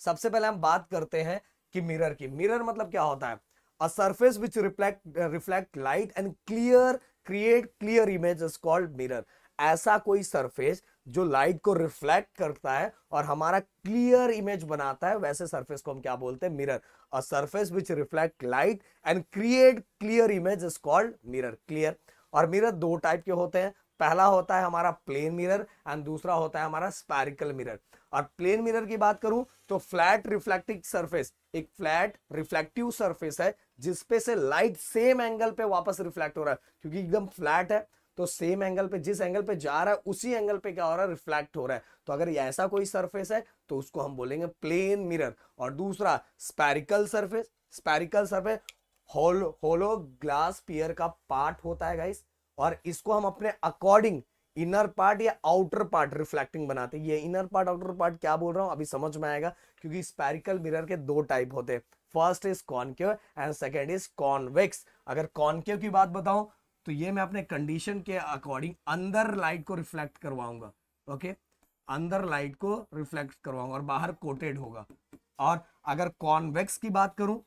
सबसे पहले हम बात करते हैं कि मिरर की। मिरर मतलब क्या होता है? A surface which reflect light and create clear image is called mirror. ऐसा कोई सरफेस जो लाइट को रिफ्लेक्ट करता है और हमारा क्लियर इमेज बनाता है, वैसे सरफेस को हम क्या बोलते हैं? Mirror. A surface which reflect light and create clear image is called mirror. Clear. और मिरर दो टाइप के होते हैं। पहला होता है हमारा प्लेन मिरर एंड दूसरा होता है हमारा स्पैरिकल मिरर। और प्लेन मिरर की बात करूं तो फ्लैट रिफ्लेक्टिंग सरफेस, एक फ्लैट रिफ्लेक्टिव सरफेस है जिसपे से लाइट सेम एंगल पे वापस रिफ्लेक्ट हो रहा है, क्योंकि एकदम फ्लैट है तो सेम एंगल पे, जिस एंगल पे जा रहा है उसी एंगल पे क्या हो रहा है? रिफ्लेक्ट हो रहा है। तो अगर ऐसा कोई सरफेस है तो उसको हम बोलेंगे प्लेन मिरर। और दूसरा spherical surface. Spherical surface hollow glass sphere का पार्ट होता है गाइस, और इसको हम अपने अकॉर्डिंग इनर पार्ट या आउटर पार्ट रिफ्लेक्टिंग बनाते हैं। ये इनर पार्ट आउटर पार्ट क्या बोल रहा हूं अभी समझ में आएगा, क्योंकि स्पैरिकल मिरर के दो टाइप होते हैं। First is concave and second is convex. अगर कॉनकेव की बात बताऊं तो ये मैं अपने कंडीशन के अकॉर्डिंग अंदर लाइट को रिफ्लेक्ट करवाऊंगा। ओके, अंदर लाइट को रिफ्लेक्ट करवाऊंगा और बाहर कोटेड होगा। और अगर कॉन्वेक्स की बात करूं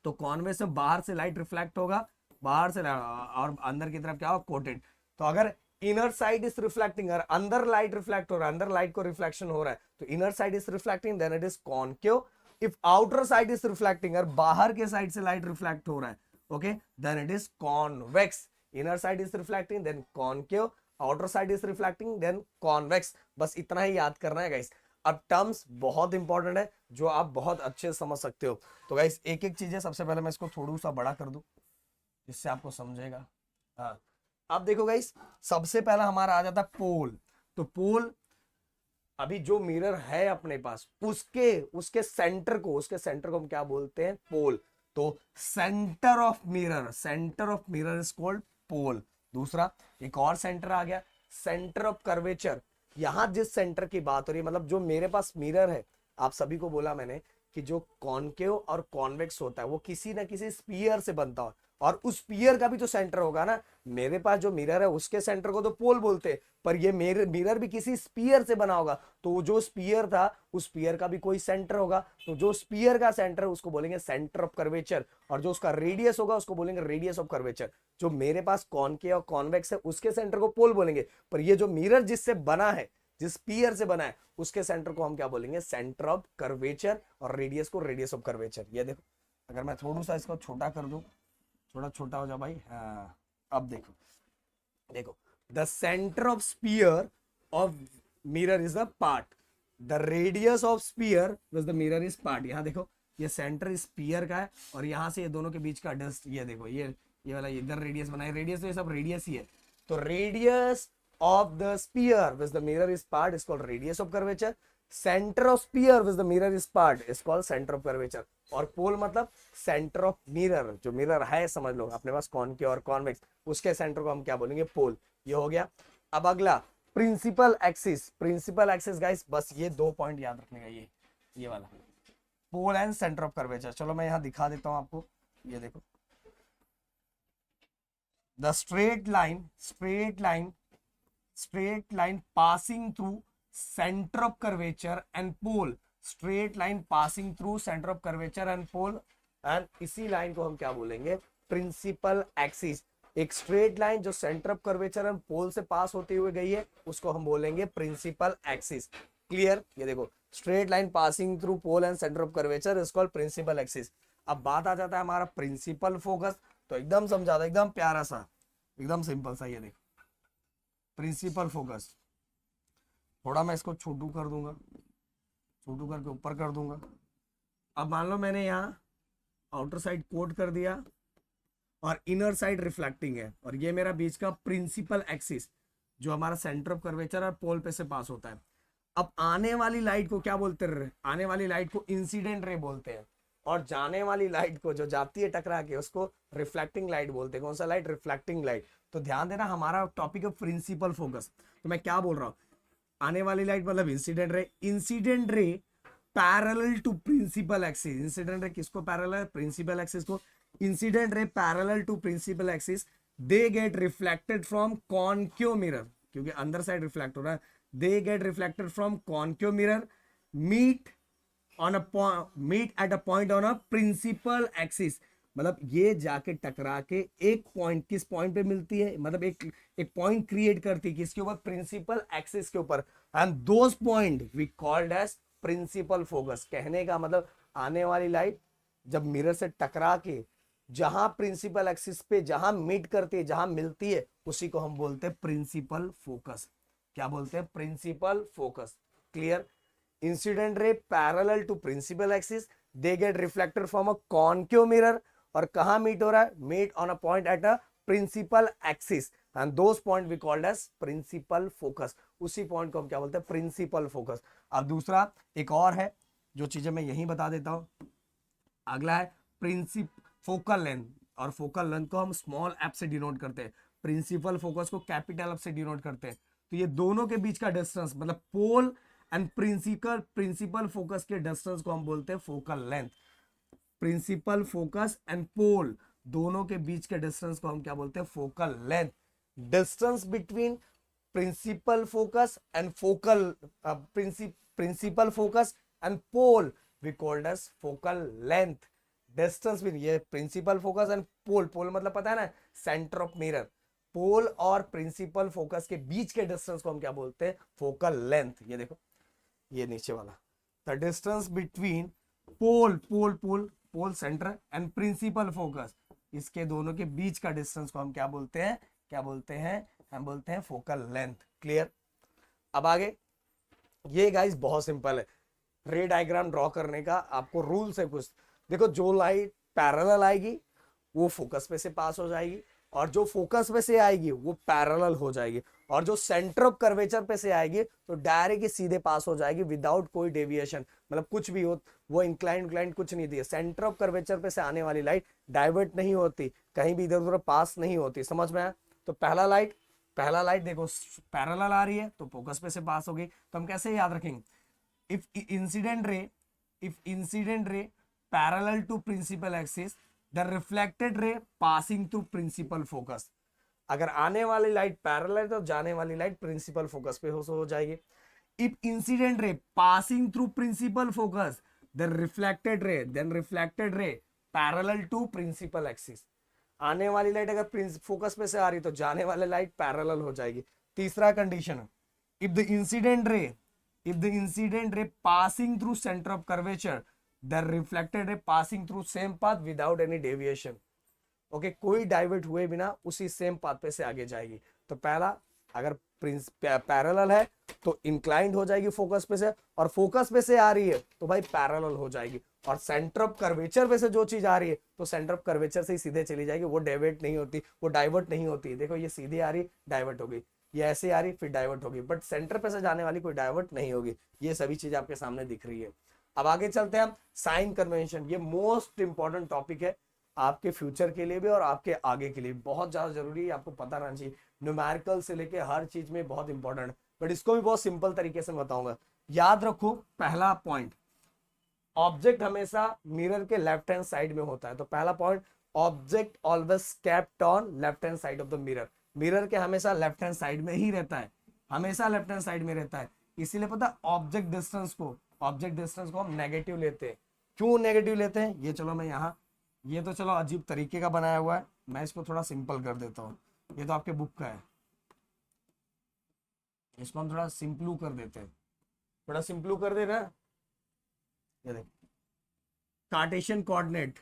तो कॉन्वेक्स में बाहर से लाइट रिफ्लेक्ट होगा, बाहर से और अंदर की तरफ क्या होगा? कोटेड। तो अगर इनर साइड इज रिफ्लेक्टिंग, अगर अंदर लाइट रिफ्लेक्ट हो रहा है, अंदर लाइट को रिफ्लेक्शन हो रहा है, तो inner side is reflecting, then it is concave. If outer side is reflecting, अगर बाहर के साइड से लाइट रिफ्लेक्ट हो रहा है, okay, then it is convex. Inner side is reflecting then concave, outer side is reflecting then convex. बस इतना ही याद करना है गाइस। अब टर्म्स बहुत इंपॉर्टेंट है जो आप बहुत अच्छे से समझ सकते हो। तो गाइस एक एक चीज है, सबसे पहले मैं इसको थोड़ा सा बड़ा कर दूं जिससे आपको समझेगा। हाँ, अब देखो गाइस, सबसे पहला हमारा आ जाता है पोल। तो पोल, अभी जो मिरर है अपने पास उसके उसके सेंटर को हम क्या बोलते हैं? पोल। तो centre of mirror is called pole. दूसरा एक और सेंटर आ गया, सेंटर ऑफ कर्वेचर। यहां जिस सेंटर की बात हो रही है, मतलब जो मेरे पास मिरर है, आप सभी को बोला मैंने कि जो कॉनकेव और कॉन्वेक्स होता है वो किसी ना किसी स्पीयर से बनता है, और उस स्पीयर का भी जो सेंटर होगा ना, मेरे पास जो मिरर है उसके सेंटर को तो पोल बोलते हैं, पर ये मेरे मिरर भी किसी स्पीयर से बना होगा, तो जो स्पीयर था उस स्पीयर का भी कोई सेंटर होगा, तो जो स्पीयर का सेंटर है उसको बोलेंगे सेंटर ऑफ कर्वेचर, और जो उसका रेडियस होगा उसको बोलेंगे रेडियस ऑफ कर्वेचर। जो मेरे पास कॉनकेव और कॉन्वेक्स है उसके सेंटर को पोल बोलेंगे, पर ये जो मिरर जिससे बना है, जिस स्पीयर से बना है, उसके सेंटर को हम क्या बोलेंगे? सेंटर ऑफ कर्वेचर, और रेडियस को रेडियस ऑफ कर्वेचर। ये देखो, अगर मैं थोड़ा सा इसको छोटा कर दूं, थोड़ा छोटा हो जा भाई। हाँ, अब देखो, देखो, the centre of sphere of mirror is the part, the radius of sphere with the mirror is part. यहां देखो, ये सेंटर स्पीयर का है और यहां से ये दोनों के बीच का डस्ट, ये देखो, ये वाला इधर रेडियस बनाए, रेडियस तो ये सब रेडियस ही है। तो radius of the sphere with the mirror is part is called radius of curvature. Center of sphere with the mirror is part is called center of curvature. और पोल मतलब सेंटर ऑफ मिरर, जो mirror है समझ लो अपने पास concave और convex, उसके centre को हम क्या बोलेंगे? पोल। ये हो गया। अब अगला principal axis. Principal axis guys, बस ये दो पॉइंट याद रखने का, ये वाला pole and centre of curvature. चलो मैं यहां दिखा देता हूं आपको, ये देखो, the straight line passing through center of curvature and pole, straight line passing through center of curvature and pole, and इसी लाइन को हम क्या बोलेंगे? Principal axis. एक स्ट्रेट लाइन जो centre of curvature and pole से पास होते हुए गई है उसको हम बोलेंगे प्रिंसिपल एक्सिस। क्लियर? ये देखो, straight line passing through pole and centre of curvature is called principal axis. अब बात आ जाता है हमारा प्रिंसिपल फोकस, तो एकदम समझा था, एकदम प्यारा सा, एकदम सिंपल सा। ये देखो प्रिंसिपल फोकस, थोड़ा मैं इसको छोटू कर दूंगा, छोटू करके ऊपर कर दूंगा। अब मान लो मैंने यहाँ आउटर साइड कोट कर दिया और इनर साइड रिफ्लेक्टिंग है, और ये मेरा बीच का प्रिंसिपल एक्सिस जो हमारा सेंटर ऑफ कर्वेचर और पोल पे से पास होता है। अब आने वाली लाइट को क्या बोलते हैं? आने वाली लाइट को इंसिडेंट रे बोलते हैं, और जाने वाली लाइट को जो जाती है टकरा के उसको रिफ्लेक्टिंग लाइट बोलते हैं। कौन सा लाइट? Reflecting light. तो ध्यान देना, हमारा टॉपिक है प्रिंसिपल फोकस। तो मैं क्या बोल रहा हूं? आने वाली लाइट मतलब incident ray. Incident ray parallel to principal axis. Incident ray किसको पैरेलल है? प्रिंसिपल एक्सिस को। Incident ray parallel to principal axis, they get reflected from concave mirror, क्योंकि अंदर साइड रिफ्लेक्ट हो रहा है। They get reflected from concave mirror, meet on a meet at a point on a principal axis, मतलब ये जाके टकरा के एक पॉइंट, किस पॉइंट पे मिलती है, मतलब एक पॉइंट क्रिएट करती है किसके ऊपर, प्रिंसिपल एक्सिस के ऊपर, and those point we called as principal focus. कहने का मतलब आने वाली लाइट जब मिरर से टकरा के जहां प्रिंसिपल एक्सिस पे जहां मीट करती है, जहां मिलती है, उसी को हम बोलते हैं प्रिंसिपल फोकस। क्या बोलते हैं, principal focus. Clear. Incident ray parallel to principal axis, they get reflected from a concave mirror, और कहां मीट हो रहा है, meet on a point at a principal axis, and those point we called as principal focus. उसी point को हम क्या बोलते हैं, प्रिंसिपल फोकस। अब दूसरा एक और है जो चीजें मैं यहीं बता देता हूं। अगला है प्रिंसिप फोकल लेंथ, और फोकल लेंथ को हम स्मॉल एफ से डिनोट करते हैं, प्रिंसिपल फोकस को कैपिटल एफ से डिनोट करते हैं। तो ये दोनों के बीच का डिस्टेंस, मतलब पोल एंड प्रिंसिपल फोकस के डिस्टेंस को हम बोलते हैं focal length. Principal focus and pole दोनों के बीच के डिस्टेंस को हम क्या बोलते हैं, focal length. Distance between principal focus and focal principal focus and pole we called as focal length. Distance भी, ये principal focus and pole, pole मतलब पता है ना, सेंटर ऑफ मिरर, पोल और प्रिंसिपल फोकस के बीच के डिस्टेंस को हम क्या बोलते हैं, फोकल लेंथ। ये देखो, ये नीचे वाला, the distance between pole pole pole pole centre and principal focus, इसके दोनों के बीच का डिस्टेंस को हम क्या बोलते हैं, क्या बोलते हैं, हम बोलते हैं फोकल लेंथ। क्लियर। अब आगे, ये गाइस बहुत सिंपल है, रे डायग्राम ड्रॉ करने का आपको रूल है कुछ। देखो, जो लाइट पैरेलल आएगी वो फोकस पे से पास हो जाएगी, और जो फोकस पे से आएगी वो पैरेलल हो जाएगी, और जो सेंटर ऑफ कर्वेचर पे से आएगी तो डायरेक्ट सीधे पास हो जाएगी विदाउट कोई डेविएशन, मतलब कुछ भी हो, वो इंक्लाइंड कुछ नहीं दिया। सेंटर ऑफ कर्वेचर पे से आने वाली लाइट डाइवर्ट नहीं होती, कहीं भी इधर उधर पास नहीं होती। समझ में आया। तो पहला लाइट देखो पैरेलल आ रही है तो फोकस पे से पास होगी, तो हम कैसे याद रखेंगे, if incident ray parallel to principal axis, the reflected ray passing through principal focus। अगर आने वाली लाइट पैरेलल है तो जाने वाली लाइट प्रिंसिपल फोकस पे हो जाएगी। If incident ray passing through principal focus, then reflected ray parallel to principal axis. आने वाली लाइट अगर फोकस पे से आ रही तो जाने वाली लाइट पैरेलल हो जाएगी। तीसरा condition, if the incident ray passing through center of curvature, the reflected ray passing through same path without any deviation। Okay, कोई डाइवर्ट हुए बिना उसी सेम पाथ पे से आगे जाएगी। तो पहला, अगर पैरेलल है तो इंक्लाइंड हो जाएगी फोकस पे से, और फोकस पे से आ रही है तो भाई पैरेलल हो जाएगी, और सेंटर ऑफ कर्वेचर पे से जो चीज आ रही है तो सेंटर ऑफ कर्वेचर से ही सीधे चली जाएगी, वो डेविएट नहीं होती, वो डाइवर्ट नहीं होती। देखो, ये सीधी आ रही, डाइवर्ट हो गई, ये ऐसे आ रही फिर डाइवर्ट होगी, बट सेंटर पे से जाने वाली कोई डाइवर्ट नहीं होगी। ये सभी चीज आपके सामने दिख रही है। अब आगे चलते हैं हम, साइन कन्वेंशन। ये मोस्ट इंपॉर्टेंट टॉपिक है आपके फ्यूचर के लिए भी और आपके आगे के लिए, बहुत ज्यादा जरूरी है, आपको पता रहना चाहिए। न्यूमेरिकल से लेके हर चीज में बहुत इंपॉर्टेंट, बट इसको भी बहुत सिंपल तरीके से बताऊंगा। याद रखो, पहला पॉइंट, ऑब्जेक्ट हमेशा मिरर के लेफ्ट हैंड साइड में होता है। तो पहला point, object always kept on left hand side of the mirror. Mirror के हमेशा लेफ्ट हैंड साइड में ही रहता है, हमेशा लेफ्ट हैंड साइड में रहता है। इसीलिए पता, ऑब्जेक्ट डिस्टेंस को हम नेगेटिव लेते हैं। क्यों नेगेटिव लेते हैं, ये चलो मैं यहाँ, ये तो चलो अजीब तरीके का बनाया हुआ है, मैं इसको थोड़ा सिंपल कर देता हूँ। ये तो आपके बुक का है, इसको हम थोड़ा सिंपलू कर देते हैं, थोड़ा सिंपलू कर दे रहा। ये देख, कार्टेशियन कोऑर्डिनेट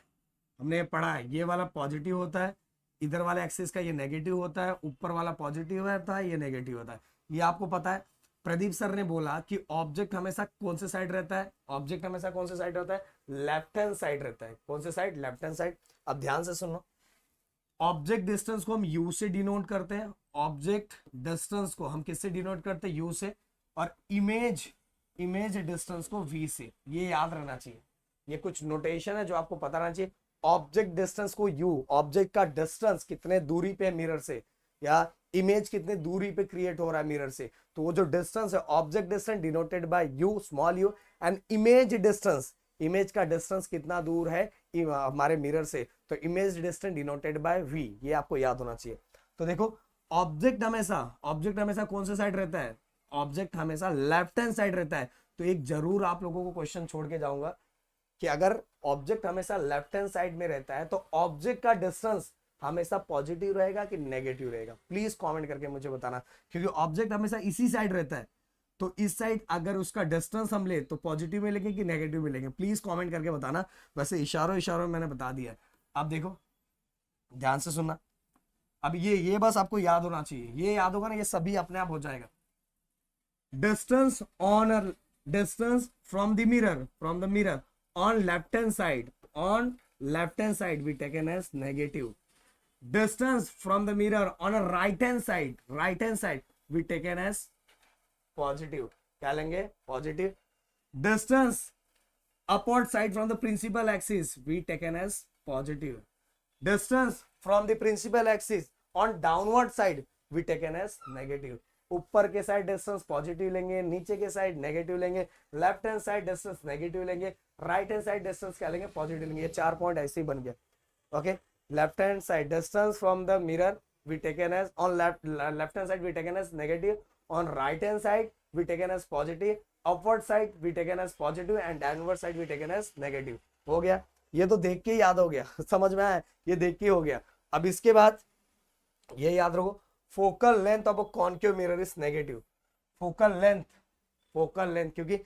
हमने पढ़ा है, ये वाला पॉजिटिव होता है, इधर वाले एक्सिस का ये नेगेटिव होता है, ऊपर वाला पॉजिटिव होता है, ये नेगेटिव होता है। ये आपको पता है। प्रदीप सर ने बोला कि ऑब्जेक्ट हमेशा कौन से साइड रहता है, ऑब्जेक्ट हमेशा कौन से साइड रहता है, लेफ्ट हैंड साइड रहता है। कौन से साइड, लेफ्ट हैंड साइड। अब ध्यान से सुनो, ऑब्जेक्ट डिस्टेंस को हम यू से डिनोट करते हैं, ऑब्जेक्ट डिस्टेंस को हम किससे डिनोट करते हैं, यू से, और इमेज डिस्टेंस को वी से। ये याद रहना चाहिए, ये कुछ नोटेशन है जो आपको पता रहना चाहिए। ऑब्जेक्ट डिस्टेंस को यू, ऑब्जेक्ट का डिस्टेंस कितने दूरी पे है मिरर से, या इमेज कितने दूरी पे क्रिएट हो रहा है मिरर से, तो वो जो डिस्टेंस है, object distance denoted by u, small u, and image distance, image का डिस्टेंस कितना दूर है हमारे मिरर से, तो image distance denoted by v. ये आपको याद होना चाहिए। तो देखो, ऑब्जेक्ट हमेशा कौन से साइड रहता है, ऑब्जेक्ट हमेशा लेफ्ट हैंड साइड रहता है। तो एक जरूर आप लोगों को क्वेश्चन छोड़ के जाऊंगा कि अगर ऑब्जेक्ट हमेशा लेफ्ट हैंड साइड में रहता है तो ऑब्जेक्ट का डिस्टेंस हमेशा पॉजिटिव रहेगा कि नेगेटिव रहेगा, प्लीज कमेंट करके मुझे बताना, क्योंकि ऑब्जेक्ट हमेशा इसी साइड रहता है, तो इस साइड अगर उसका डिस्टेंस हम ले तो पॉजिटिव में लेंगे कि नेगेटिव में लेंगे, प्लीज कमेंट करके बताना। वैसे इशारों इशारों में मैंने बता दिया। अब देखो ध्यान से सुनना, अब ये बस आपको याद होना चाहिए, ये याद होगा ना, ये सभी अपने आप हो जाएगा। Distance on distance from the mirror on left hand side we taken as negative. Distance from the mirror on a right hand side we taken as positive. क्या लेंगे? Positive. Distance upward side from the principal axis we taken as positive. Distance from the principal axis on downward side we taken as negative. ऊपर के side distance positive लेंगे, नीचे के side negative लेंगे, left hand side distance negative लेंगे, right hand side distance क्या लेंगे? Positive लेंगे। ये 4 पॉइंट ऐसे ही बन गया। Okay, left hand side distance from the mirror we taken as on left hand side we taken as negative, on right hand side we taken as positive, upward side we taken as positive and downward side we taken as negative. हो गया, ये तो देख के ही याद हो गया समझ में आया, ये देख के हो गया। अब इसके बाद ये याद रखो, focal length of a concave mirror is negative. Focal length क्योंकि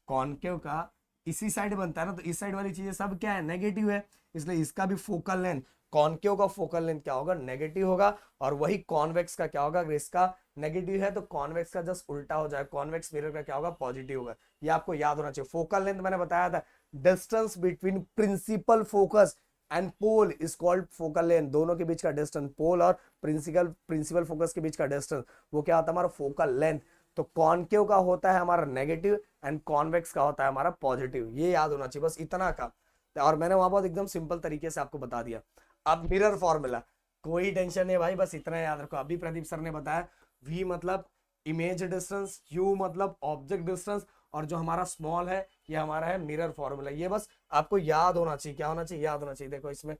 कॉनकेव का इसी साइड बनता है ना, तो इस साइड वाली चीजें सब क्या है? नेगेटिव है, इसलिए इसका भी फोकल लेंथ, कॉनकेव का फोकल लेंथ क्या होगा? नेगेटिव होगा। और वही कॉन्वेक्स का क्या होगा? अगर इसका नेगेटिव है तो कॉन्वेक्स का जस्ट उल्टा हो जाएगा, कॉन्वेक्स मिरर का क्या होगा? पॉजिटिव होगा। ये आपको याद होना चाहिए। फोकल लेंथ मैंने बताया था, distance between principal focus and pole is called focal length. दोनों के बीच का डिस्टेंस, पोल और प्रिंसिपल फोकस के बीच का डिस्टेंस, वो क्या होता है? हमारा फोकल लेंथ। तो कॉनकेव का होता है हमारा नेगेटिव एंड कॉन्वेक्स का होता है हमारा पॉजिटिव। ये याद होना चाहिए, बस इतना का। और मैंने वहां बहुत एकदम सिंपल तरीके से आपको बता दिया। अब मिरर फॉर्मूला, कोई टेंशन नहीं भाई, बस इतना याद रखो। अभी प्रदीप सर ने बताया, v मतलब इमेज डिस्टेंस, u मतलब ऑब्जेक्ट डिस्टेंस, और जो हमारा स्मॉल है ये हमारा है मिरर फॉर्मूला। ये बस आपको याद होना चाहिए। क्या होना चाहिए? याद होना चाहिए। देखो इसमें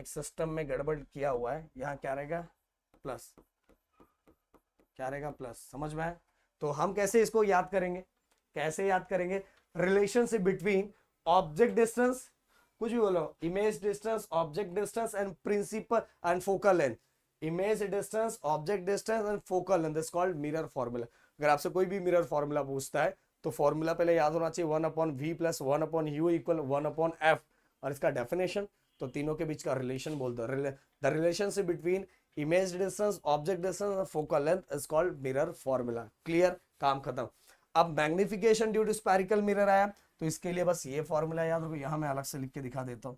सिस्टम में गड़बड़ किया हुआ है, यहाँ क्या रहेगा? प्लस, क्या रहेगा? प्लस। समझ में आया? तो हम कैसे इसको याद करेंगे? कैसे याद करेंगे? रिलेशनशिप बिटवीन ऑब्जेक्ट डिस्टेंस, कुछ भी बोलो, image distance, object distance and principal and focal length. Image distance, object distance and focal length is called mirror formula. अगर आपसे कोई भी मिरर फॉर्मूला पूछता है तो फॉर्मूला पहले याद होना चाहिए, 1/v plus 1/u equal 1/f। और इसका डेफिनेशन, तो तीनों के बीच का रिलेशन बोल दो। The relationship between image distance, object distance और focal length is called mirror formula. Clear? काम खत्म। अब magnification due to spherical mirror आया, तो इसके लिए बस ये फॉर्मूला याद रखो। यहां मैं अलग से लिख के दिखा देता हूं,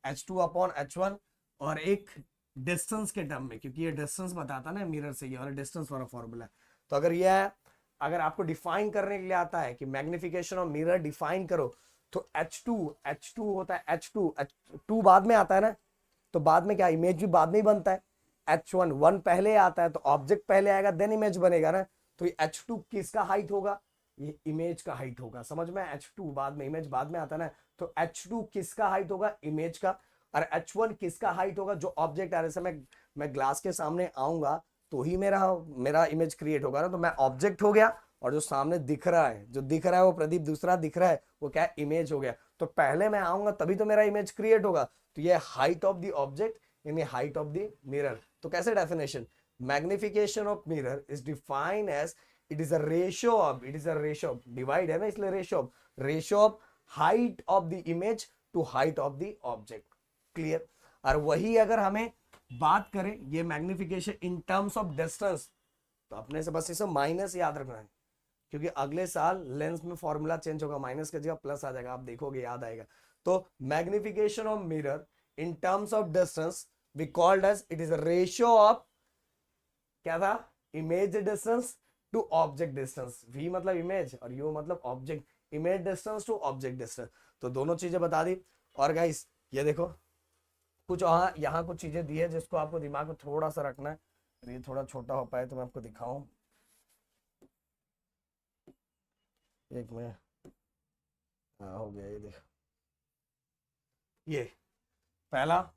h2/h1 और एक डिस्टेंस के टर्म में, क्योंकि ये डिस्टेंस बताता ना मिरर से, ये वाला डिस्टेंस वाला फॉर्मूला है। तो अगर ये है, अगर आपको डिफाइन करने के लिए आता है कि मैग्निफिकेशन ऑफ मिरर डिफाइन करो, तो h2 होता है, h2 बाद में आता है ना, तो बाद में क्या? इमेज भी बाद में ही बनता है। h1 पहले आता है, तो ऑब्जेक्ट पहले आएगा देन इमेज बनेगा ना। तो ये h2 किसका हाइट होगा? ये इमेज का हाइट होगा। समझ में? h2 बाद में, इमेज बाद में आता है ना, तो h2 किसका हाइट होगा? इमेज का। और h1 किसका हाइट होगा? जो ऑब्जेक्ट आ रहा है। मैं ग्लास के सामने आऊंगा तो ही मेरा इमेज क्रिएट होगा ना, तो मैं ऑब्जेक्ट हो गया, और जो सामने दिख रहा है वो प्रदीप दूसरा दिख रहा है, वो क्या है? इमेज हो गया। तो पहले मैं आऊंगा तभी तो मेरा इमेज क्रिएट होगा। तो ये height of the object in height of the mirror. तो कैसे definition? Magnification of mirror is defined as it is a ratio of divide है ना, इसलिए ratio of height of the image to height of the object. Clear? और वही अगर हमें बात करें ये magnification in terms of distance, तो अपने से बस इसे माइनस याद रखना है, क्योंकि अगले साल लेंस में फॉर्मूला चेंज होगा, माइनस की जगह प्लस आ जाएगा, आप देखोगे याद आएगा। तो magnification of mirror in terms of distance we called as it is a ratio of, क्या था? Image distance to object distance. v मतलब इमेज और u मतलब object, image distance to object distance. तो दोनों चीजें बता दी। और गाइस ये देखो, कुछ यहाँ कुछ चीजें दी है जिसको आपको दिमाग में थोड़ा सा रखना है। ये थोड़ा छोटा हो पाए तो मैं आपको दिखाऊं, एक मिनट। हाँ हो गया, ये देखो। ये पहला,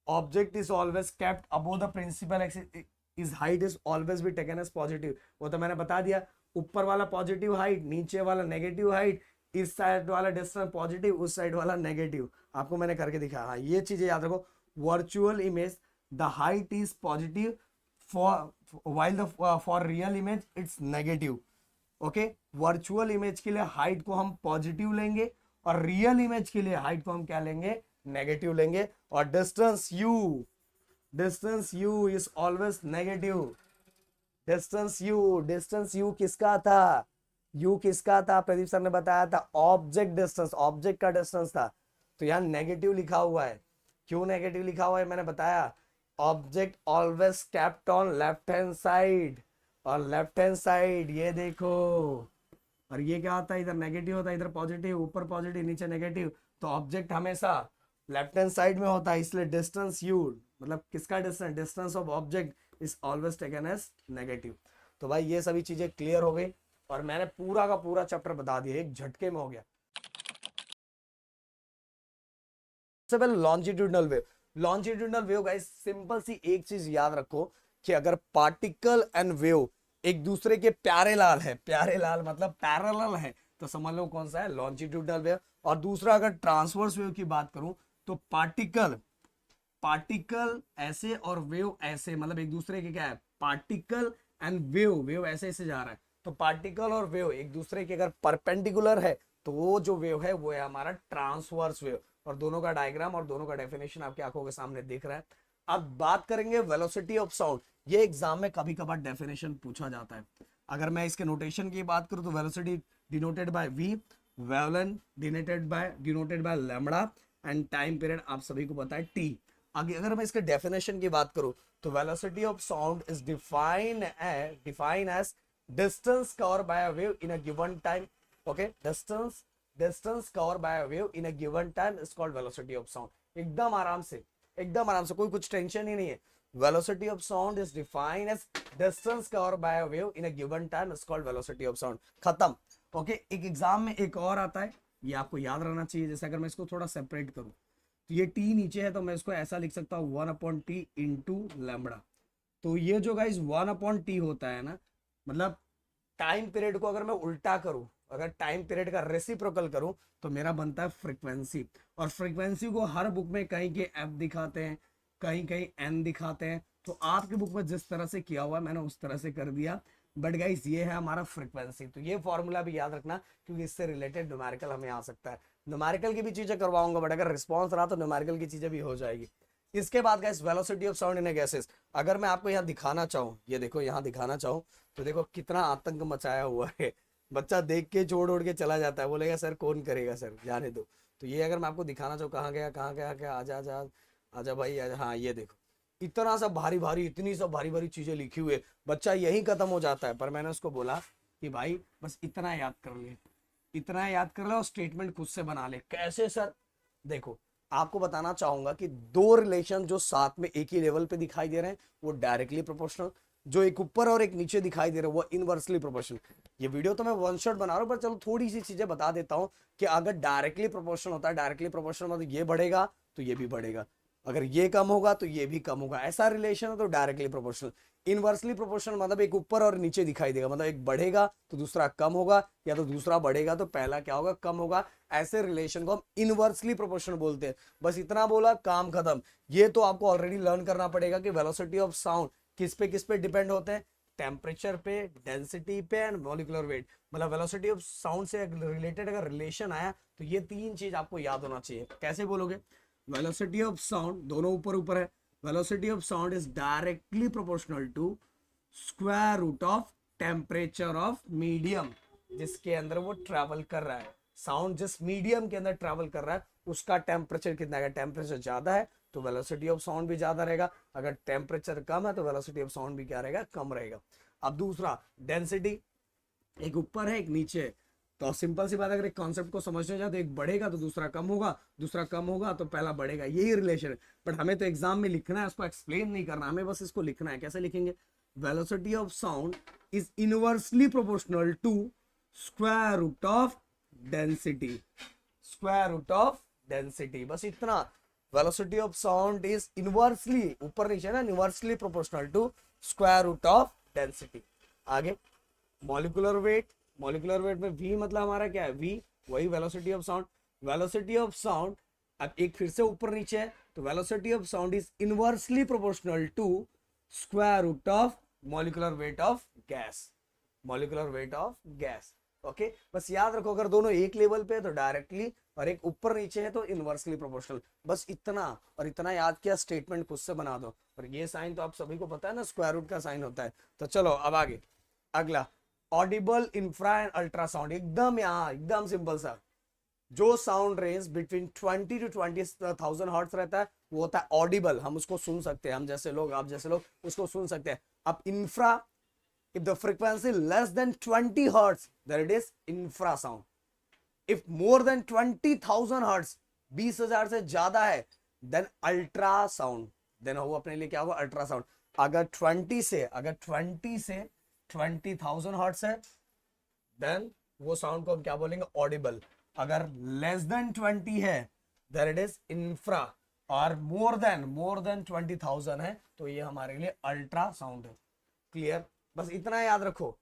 object is always kept above the principal axis. Is height is always be taken as positive. वो तो मैंने बता दिया, ऊपर वाला पॉजिटिव हाइट, नीचे वाला नेगेटिव हाइट, इस साइड वाला डिस्टेंस पॉजिटिव, उस साइड वाला नेगेटिव। आपको मैंने करके दिखाया। हाँ, ये चीजें याद रखो। Virtual image the height is positive for while the for real image it's negative. Okay, virtual image के लिए हाइट को हम पॉजिटिव लेंगे और रियल इमेज के लिए हाइट को हम क्या लेंगे, नेगेटिव लेंगे। और distance you is always negative. Distance you किसका था, यू किसका था, प्रदीप सर ने बताया था, ऑब्जेक्ट डिस्टेंस, ऑब्जेक्ट का डिस्टेंस था। तो यहाँ नेगेटिव लिखा हुआ है। क्यों नेगेटिव लिखा हुआ है मैंने बताया, object always kept on left hand side, और लेफ्ट हैंड साइड ये देखो, और ये क्या होता है, इधर नेगेटिव होता है, इधर पॉजिटिव, ऊपर पॉजिटिव नीचे नेगेटिव। तो ऑब्जेक्ट हमेशा लेफ्ट हैंड साइड में होता है, इसलिए डिस्टेंस यू मतलब किसका distance, distance of object is always taken as negative. तो भाई ये सभी चीजें क्लियर हो गई और मैंने पूरा का पूरा चैप्टर बता दिया, एक झटके में हो गया। सबसे पहले longitudinal wave. Longitudinal wave guys, simple सी एक चीज याद रखो कि अगर पार्टिकल एंड वेव एक दूसरे के प्यारे लाल है, प्यारे लाल मतलब पैरेलल है, तो समझ लो कौन सा है, लॉन्जिट्यूडनल वेव। और दूसरा अगर ट्रांसवर्स वेव की बात करूं तो पार्टिकल ऐसे और वेव ऐसे, मतलब एक दूसरे के क्या है, पार्टिकल एंड वेव ऐसे ऐसे जा रहा है। तो पार्टिकल और वेव एक दूसरे के अगर परपेंडिकुलर है तो वो जो वेव है वो है हमारा ट्रांसवर्स वेव। और दोनों का डायग्राम और दोनों का डेफिनेशन आपकी आंखों के सामने दिख रहा है। अब बात करेंगे वेलोसिटी ऑफ साउंड। ये एग्जाम में कभी कभार डेफिनेशन पूछा जाता है। अगर मैं इसके नोटेशन की बात करूं तो velocity denoted by v, wavelength denoted by lambda, and time period आप सभी को पता है t। अगर मैं इसके डेफिनेशन की बात करूं तो velocity of sound is define as distance covered by a wave in a given time. Okay, distance covered by a wave in a given time is called velocity of sound. एकदम आराम से, कोई कुछ tension ही नहीं है। Velocity of sound is defined as distance covered by a wave in a given time is called velocity of sound. खत्म। Okay, एक एग्जाम में एक और आता है, ये आपको याद रहना चाहिए। जैसे अगर मैं इसको थोड़ा सेपरेट करूं तो ये टी नीचे है, तो मैं इसको ऐसा लिख सकता हूँ 1/t इंटू लैम्बडा। तो ये जो गाइस 1/t होता है ना, मतलब टाइम पीरियड को अगर मैं उल्टा करूं, अगर टाइम पीरियड का रेसिप्रोकल करूं तो मेरा बनता है फ्रीक्वेंसी। और फ्रीक्वेंसी को हर बुक में कहीं के एफ दिखाते हैं, कहीं कहीं एन दिखाते हैं। तो आपकी बुक में जिस तरह से किया हुआ है मैंने उस तरह से कर दिया। बट गाइस ये है हमारा फ्रीक्वेंसी। तो ये फॉर्मूला भी याद रखना, क्योंकि इससे रिलेटेड न्यूमेरिकल हमें आ सकता है। न्यूमेरिकल की भी चीजें करवाऊंगा, बट अगर रिस्पॉन्स रहा तो न्यूमेरिकल की चीजें भी हो जाएगी। इसके बाद guys velocity of sound in gases. अगर मैं आपको यहाँ दिखाना चाहूँ, ये देखो यहाँ दिखाना चाहूँ तो देखो कितना आतंक मचाया हुआ है। बच्चा देख के छोड़ उड़ के चला जाता है, बोलेगा सर कौन करेगा, सर जाने दो। तो ये अगर मैं आपको दिखाना चाहूँ, कहाँ गया क्या, आजा आजा आजा भाई आजा। हाँ ये देखो, इतना सब भारी भारी, इतनी सब भारी भारी चीजें लिखी हुई है, बच्चा यही खत्म हो जाता है। पर मैंने उसको बोला कि भाई बस इतना याद कर ले, इतना याद कर ले और स्टेटमेंट खुद से बना ले। कैसे सर? देखो आपको बताना चाहूंगा कि दो रिलेशन जो साथ में एक ही लेवल पे दिखाई दे रहे हैं वो डायरेक्टली प्रोपोर्शनल, जो एक ऊपर और एक नीचे दिखाई दे रहे हैं वो इनवर्सली प्रोपोर्शनल। ये वीडियो तो मैं वन शॉट बना रहा हूं, पर चलो थोड़ी सी चीजें बता देता हूं कि अगर डायरेक्टली प्रोपोर्शनल होता है, डायरेक्टली प्रोपोर्शनल मतलब ये बढ़ेगा तो ये भी बढ़ेगा, अगर ये कम होगा तो ये भी कम होगा, ऐसा रिलेशन है तो डायरेक्टली प्रोपोर्शनल। इनवर्सली प्रोपोर्शनल मतलब एक ऊपर और नीचे दिखाई देगा, मतलब एक बढ़ेगा तो दूसरा कम होगा, या तो दूसरा बढ़ेगा तो पहला क्या होगा, कम होगा। ऐसे रिलेशन को हम इनवर्सली प्रोपोर्शनल बोलते हैं। बस इतना बोला, काम खत्म। ये तो आपको ऑलरेडी लर्न करना पड़ेगा कि वेलोसिटी ऑफ साउंड किस पे डिपेंड होते हैं, टेम्परेचर पे, डेंसिटी पे एंड मॉलिक्यूलर वेट। मतलब वेलोसिटी ऑफ साउंड से रिलेटेड अगर रिलेशन आया तो ये तीन चीज आपको याद होना चाहिए। कैसे बोलोगे? वेलोसिटी ऑफ साउंड, दोनों ऊपर ऊपर है, velocity of sound is directly proportional to square root of temperature of medium जिसके अंदर वो ट्रैवल कर रहा है। साउंड जिस मीडियम के अंदर ट्रैवल कर रहा है उसका टेम्परेचर कितना है। टेम्परेचर ज्यादा है तो वेलोसिटी ऑफ साउंड भी ज्यादा रहेगा, अगर टेम्परेचर कम है तो वेलोसिटी ऑफ साउंड भी क्या रहेगा, कम रहेगा। अब दूसरा डेंसिटी, एक ऊपर है एक नीचे है, तो सिंपल सी बात, अगर एक कॉन्सेप्ट को समझने जाए तो एक बढ़ेगा तो दूसरा कम होगा, दूसरा कम होगा तो पहला बढ़ेगा, यही रिलेशन है। बट हमें तो एग्जाम में लिखना है, उसको एक्सप्लेन नहीं करना, हमें बस इसको लिखना है। कैसे लिखेंगे? Velocity of sound is inversely proportional to square root of density, square root of density, बस इतना। Velocity of sound is inversely, ऊपर नीचे ना, inversely proportional to square root of density. आगे मॉलिक्यूलर वेट में v मतलब हमारा क्या है, v वही velocity of sound. Velocity of sound अब एक फिर से ऊपर नीचे है, तो velocity of sound is inversely proportional to square root of molecular weight of gas. Molecular weight of gas. Okay, बस याद रखो अगर दोनों एक लेवल पे है तो डायरेक्टली, और एक ऊपर नीचे है तो इनवर्सली प्रोपोर्शनल। बस इतना और इतना याद किया, स्टेटमेंट खुद से बना दो। और ये साइन तो आप सभी को पता है ना, स्क्वायर रूट का साइन होता है। तो चलो अब आगे अगला, ऑडिबल, इंफ्रा एंड अल्ट्रासाउंड। एकदम यहाँ एकदम सिंपल सा, जो sound range between 20 to 20,000 hertz रहता है वो होता है ऑडिबल, हम उसको सुन सकते हैं, हम जैसे लोग, आप जैसे लोग उसको सुन सकते हैं। अब infra, if the frequency less than 20 hertz then it is infrasound, if more than 20,000 hertz 20,000 से ज्यादा है then ultrasound, then वो अपने लिए क्या होगा, अल्ट्रासाउंड। अगर 20 से 20,000 हर्ट्ज है देन वो साउंड को हम क्या बोलेंगे, ऑडिबल। अगर लेस देन 20 है देन इट इज इंफ्रा, और मोर देन 20,000 है तो ये हमारे लिए अल्ट्रासाउंड है। क्लियर, बस इतना याद रखो,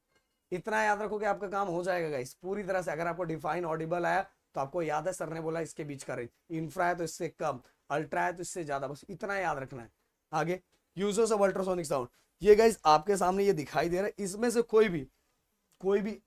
इतना याद रखो कि आपका काम हो जाएगा गाइस पूरी तरह से। अगर आपको डिफाइन ऑडिबल आया तो आपको याद है सर ने बोला इसके बीच का रेंज, इंफ्रा है तो इससे कम, अल्ट्रा है तो इससे ज्यादा, बस इतना याद रखना है। आगे यूजर्स ऑफ अल्ट्रासोनिक साउंड, ये गाइस आपके सामने ये दिखाई दे रहा है, इसमें से कोई भी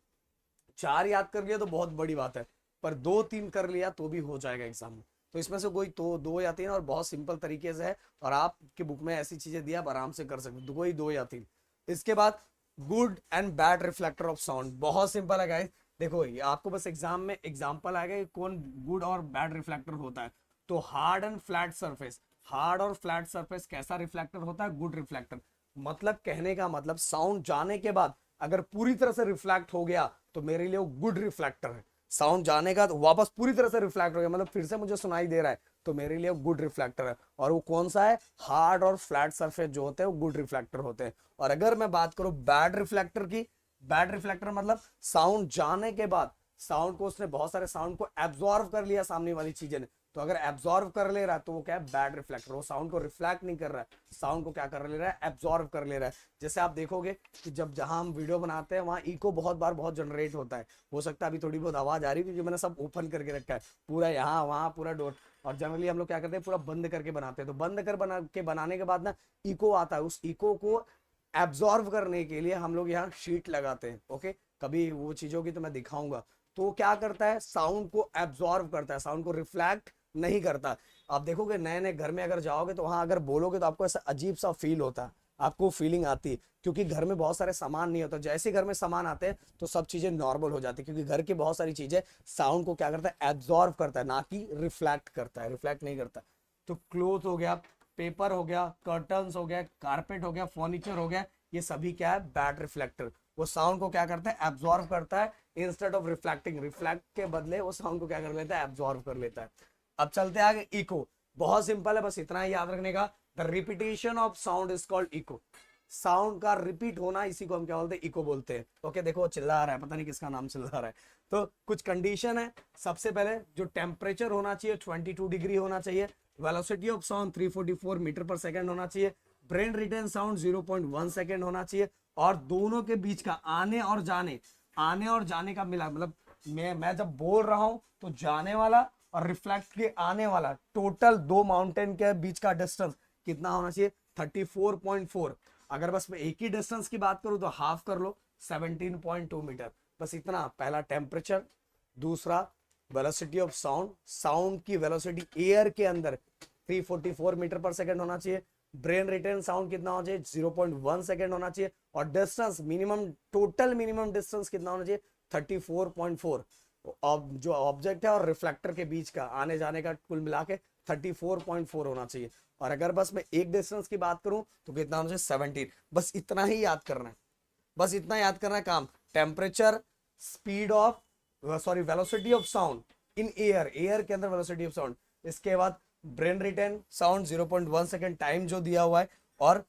4 याद कर लिया तो बहुत बड़ी बात है, पर 2-3 कर लिया तो भी हो जाएगा एग्जाम में। तो इसमें से कोई तो 2 या 3, और बहुत सिंपल तरीके से है, और आपके बुक में ऐसी चीजें दी आप आराम से कर सकते हो, कोई 2 या 3। इसके बाद good and bad reflector of sound, बहुत सिंपल है गाइस। देखो ये आपको बस एग्जाम में एग्जांपल आएगा कि कौन गुड और बैड रिफ्लेक्टर होता है। तो hard and flat surface, hard और फ्लैट सरफेस कैसा रिफ्लेक्टर होता है, गुड रिफ्लेक्टर। मतलब कहने का मतलब साउंड जाने के बाद अगर पूरी तरह से रिफ्लेक्ट हो गया तो मेरे लिए वो गुड रिफ्लेक्टर है। साउंड जाने का तो वापस पूरी तरह से रिफ्लेक्ट हो गया, मतलब फिर से मुझे सुनाई दे रहा है, तो मेरे लिए गुड रिफ्लेक्टर है। और वो कौन सा है, हार्ड और फ्लैट सरफेस जो होते हैं वो गुड रिफ्लेक्टर होते हैं। और अगर मैं बात करूं बैड रिफ्लेक्टर की, बैड रिफ्लेक्टर मतलब साउंड जाने के बाद साउंड को, उसने बहुत सारे साउंड को एब्जॉर्व कर लिया सामने वाली चीजें ने, तो अगर एब्जॉर्व कर ले रहा है तो वो क्या है, बैड रिफ्लेक्टर। वो साउंड को रिफ्लेक्ट नहीं कर रहा है, साउंड को क्या कर ले रहा है, एब्जॉर्व कर ले रहा है। जैसे आप देखोगे कि जहां हम वीडियो बनाते हैं वहां इको बहुत जनरेट होता है। हो सकता है अभी थोड़ी बहुत आवाज आ रही है क्योंकि मैंने सब ओपन करके रखा है, पूरा यहाँ वहां पूरा डोर। और जनरली हम लोग क्या करते हैं, पूरा बंद करके बनाते हैं। तो बंद कर बनाने के बाद ना इको आता है, उस इको को एब्जॉर्व करने के लिए हम लोग यहाँ शीट लगाते हैं। ओके, कभी वो चीजों की तो मैं दिखाऊंगा। तो क्या करता है, साउंड को एब्जॉर्व करता है, साउंड को रिफ्लेक्ट नहीं करता। आप देखोगे नए नए घर में अगर जाओगे तो वहां अगर बोलोगे तो आपको ऐसा अजीब सा फील होता है, आपको फीलिंग आती है, क्योंकि घर में बहुत सारे सामान नहीं होता। जैसे घर में सामान आते हैं तो सब चीजें नॉर्मल हो जाती है, क्योंकि घर की बहुत सारी चीजें साउंड को क्या करता है, एब्जॉर्व करता है, ना कि रिफ्लेक्ट करता है, रिफ्लेक्ट नहीं करता। तो क्लोथ हो गया, पेपर हो गया, कर्टन्स हो गया, कारपेट हो गया, फर्नीचर हो गया, ये सभी क्या है, बैड रिफ्लेक्टर। वो साउंड को क्या करता है, एब्जॉर्व करता है, इंस्टेड ऑफ रिफ्लेक्टिंग, रिफ्लेक्ट के बदले वो साउंड को क्या कर लेता है, एब्जॉर्व कर लेता है। अब चलते हैं आगे, इको। बहुत सिंपल है, बस इतना ही याद रखने का, the repetition of sound is called echo. Sound का रिपीट होना, इसी को हम क्या बोलते हैं, इको बोलते हैं। ओके, देखो चिल्ला रहा है, पता नहीं किसका नाम चिल्ला रहा है। तो कुछ कंडीशन है, सबसे पहले जो टेम्परेचर होना चाहिए 22 डिग्री होना चाहिए, वेलोसिटी ऑफ साउंड 344 मीटर पर सेकेंड होना चाहिए, ब्रेन रिटेन साउंड 0.1 सेकेंड होना चाहिए, और दोनों के बीच का आने और जाने का मिला, मतलब मैं जब बोल रहा हूं तो जाने वाला और रिफ्लेक्ट के आने वाला टोटल 2 माउंटेन के बीच का डिस्टेंस कितना होना चाहिए, 34.4। अगर बस मैं एक ही डिस्टेंस की बात करूं तो हाफ कर लो, 17.2 मीटर। बस इतना, पहला टेम्परेचर, दूसरा वेलोसिटी ऑफ साउंड, साउंड की वेलोसिटी एयर के अंदर 344 मीटर पर सेकेंड होना चाहिए, ब्रेन रिटेन साउंड कितना होना चाहिए, 0.1 सेकेंड होना चाहिए, और distance minimum, total minimum distance कितना होना चाहिए, 34.4। जो ऑब्जेक्ट है और रिफ्लेक्टर के बीच का आने जाने का कुल मिला के 34.4 होना चाहिए। और अगर बस मैं एक डिस्टेंस की बात करूं तो कितना होना चाहिए, 17। बस इतना ही याद करना है, बस इतना याद करना है काम। Temperature, speed of, sorry velocity of sound in air, air के अंदर वेलोसिटी ऑफ साउंड, इसके बाद brain retain sound 0.1 second time जो दिया हुआ है, और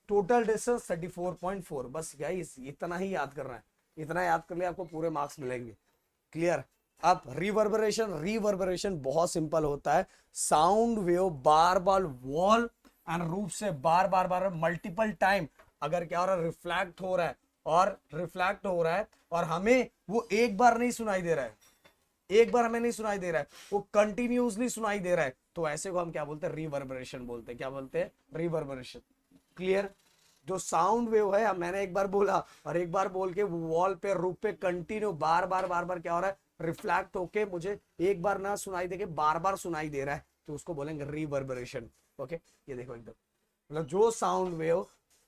टोटल डिस्टेंस 34.4। बस गाइस इतना ही याद करना है, इतना याद कर लिया आपको पूरे मार्क्स मिलेंगे। क्लियर। अब रिवर्बरेशन बहुत सिंपल होता है, sound wave bar bar wall and roof से बार बार मल्टीपल टाइम अगर क्या हो रहा है, रिफ्लेक्ट हो रहा है और रिफ्लेक्ट हो रहा है और हमें वो एक बार नहीं सुनाई दे रहा है, एक बार हमें नहीं सुनाई दे रहा है, वो कंटिन्यूसली सुनाई दे रहा है, तो ऐसे को हम क्या बोलते हैं, रिवर्बरेशन बोलते हैं। क्या बोलते हैं, रिवर्बरेशन। क्लियर। जो साउंड वेव है, मैंने एक बार बोला और एक बार बोल के वॉल पे, रूफ पे कंटिन्यू बार बार क्या हो रहा है, रिफ्लेक्ट होके मुझे एक बार ना सुनाई दे के बार बार सुनाई दे रहा है, तो उसको बोलेंगे रिवर्बरेशन। ओके, ये देखो एकदम, मतलब जो साउंड वेव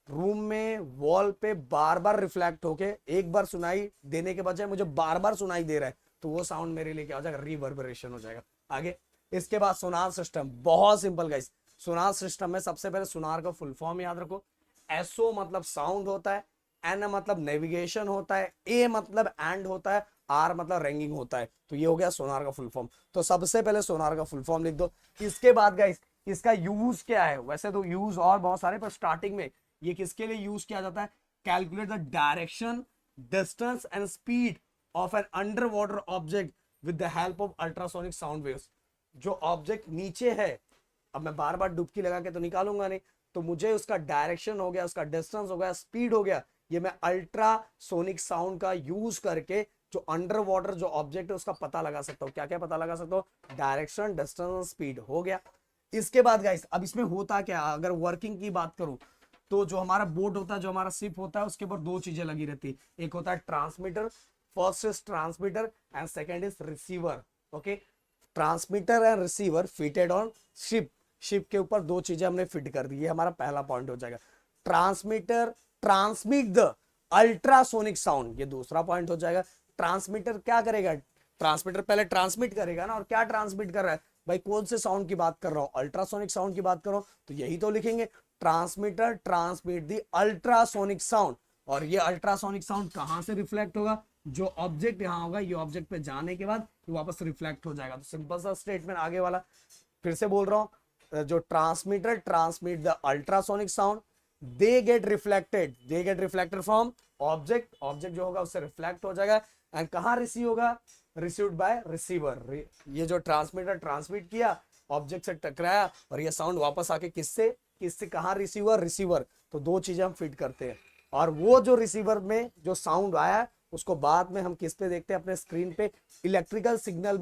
रूम में वॉल पे बार बार रिफ्लेक्ट होके एक बार सुनाई देने के बजाय मुझे बार बार सुनाई दे रहा है, तो वो साउंड मेरे लिए क्या हो जाएगा, रिवर्बरेशन हो जाएगा। आगे इसके बाद सोनार सिस्टम, बहुत सिंपल गाइस। सोनार सिस्टम में सबसे पहले सोनार का फुल फॉर्म याद रखो। एसओ मतलब साउंड होता है, एन मतलब नेविगेशन होता है, ए मतलब एंड होता है, आर मतलब रैंगिंग होता है। तो ये हो गया सोनार का फुल फॉर्म। तो सबसे पहले सोनार का फुल फॉर्म लिख दो। इसके बाद गाइस इसका यूज क्या है, वैसे तो यूज और बहुत सारे, पर स्टार्टिंग में ये किसके लिए यूज किया जाता है, calculate the direction, distance and speed of an under water object with the help of ultrasonic sound waves. जो ऑब्जेक्ट नीचे है, अब मैं बार बार डुबकी लगा के तो निकालूंगा नहीं, तो मुझे उसका डायरेक्शन हो गया, उसका डिस्टेंस हो गया, स्पीड हो गया, ये मैं अल्ट्रासोनिक साउंड का यूज करके जो अंडर वाटर जो ऑब्जेक्ट है उसका पता लगा सकता हूँ। क्या क्या पता लगा सकता हूँ, डायरेक्शन, डिस्टेंस, स्पीड हो गया। इसके बाद गाइस अब इसमें होता क्या, अगर वर्किंग की बात करूं तो जो हमारा बोट होता है, जो हमारा शिप होता है, उसके ऊपर दो चीजें लगी रहती है। एक होता है transmitter, first is transmitter and second is receiver. Okay, transmitter and receiver fitted on ship. Ship के ऊपर दो चीजें हमने फिट कर दी, ये हमारा पहला पॉइंट हो जाएगा। Transmitter transmit the ultrasonic sound, ये दूसरा पॉइंट हो जाएगा। ट्रांसमीटर क्या करेगा, ट्रांसमीटर पहले ट्रांसमिट करेगा ना, और क्या ट्रांसमिट कर रहा है भाई, कौन से साउंड की बात कर रहा हूं, अल्ट्रासोनिक साउंड की बात कर रहा हूं, तो यही तो लिखेंगे, transmitter transmit the ultrasonic sound. और ये अल्ट्रासोनिक साउंड कहां से रिफ्लेक्ट होगा, जो ऑब्जेक्ट यहां होगा, ये ऑब्जेक्ट पे जाने के बाद वापस रिफ्लेक्ट हो जाएगा। तो सिंपल सा स्टेटमेंट आगे वाला फिर से बोल रहा हूं, जो transmitter transmit the ultrasonic sound, they get reflected from object, object जो होगा उससे रिफ्लेक्ट हो जाएगा, एंड कहां रिसीव होगा, रिसीव्ड बाय रिसीवर। ये जो ट्रांसमीटर ट्रांसमिट किया, ऑब्जेक्ट से टकराया, और ये साउंड वापस आके किससे कहां रिसीव हुआ, रिसीवर। तो दो चीजें हम फिट करते हैं, और वो जो रिसीवर में जो साउंड आया उसको बाद में हम किस पे देखते हैं, अपने स्क्रीन पे, इलेक्ट्रिकल सिग्नल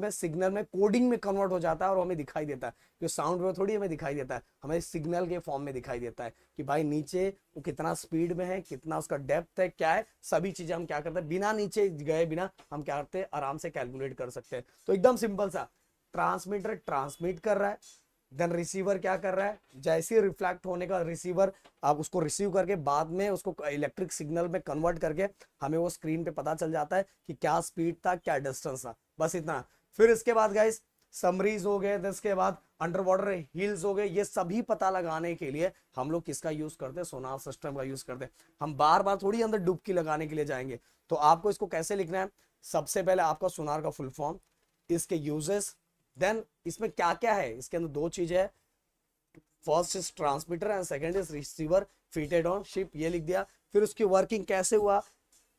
में कोडिंग में कन्वर्ट हो जाता है और हमें दिखाई देता है। जो साउंड वेव थोड़ी हमें दिखाई देता है, हमें सिग्नल के फॉर्म में दिखाई देता है कि भाई नीचे वो कितना स्पीड में है, कितना उसका डेप्थ है, क्या है, सभी चीजें हम क्या करते हैं, बिना नीचे गए बिना हम क्या करते हैं, आराम से कैलकुलेट कर सकते हैं। तो एकदम सिंपल सा, ट्रांसमीटर ट्रांसमिट कर रहा है, देन रिसीवर क्या कर रहा है, जैसे रिफ्लेक्ट होने का रिसीवर आप उसको रिसीव करके बाद में उसको इलेक्ट्रिक सिग्नल में कन्वर्ट करके हमें वो स्क्रीन पे पता चल जाता है कि क्या स्पीड था, क्या डिस्टेंस था, बस इतना। फिर इसके बाद गाइस समरीज हो गए, इसके बाद अंडर वाटर हिल्स हो गए, ये सभी पता लगाने के लिए हम लोग किसका यूज करते हैं, सोनार सिस्टम का यूज करते हैं। हम बार बार थोड़ी अंदर डुबकी लगाने के लिए जाएंगे। तो आपको इसको कैसे लिखना है, सबसे पहले आपका सोनार का फुल फॉर्म, इसके यूजेस, देन इसमें क्या क्या है, इसके अंदर दो चीजें है, first is transmitter and second is receiver fitted on ship, ये लिख दिया। फिर उसकी वर्किंग कैसे हुआ,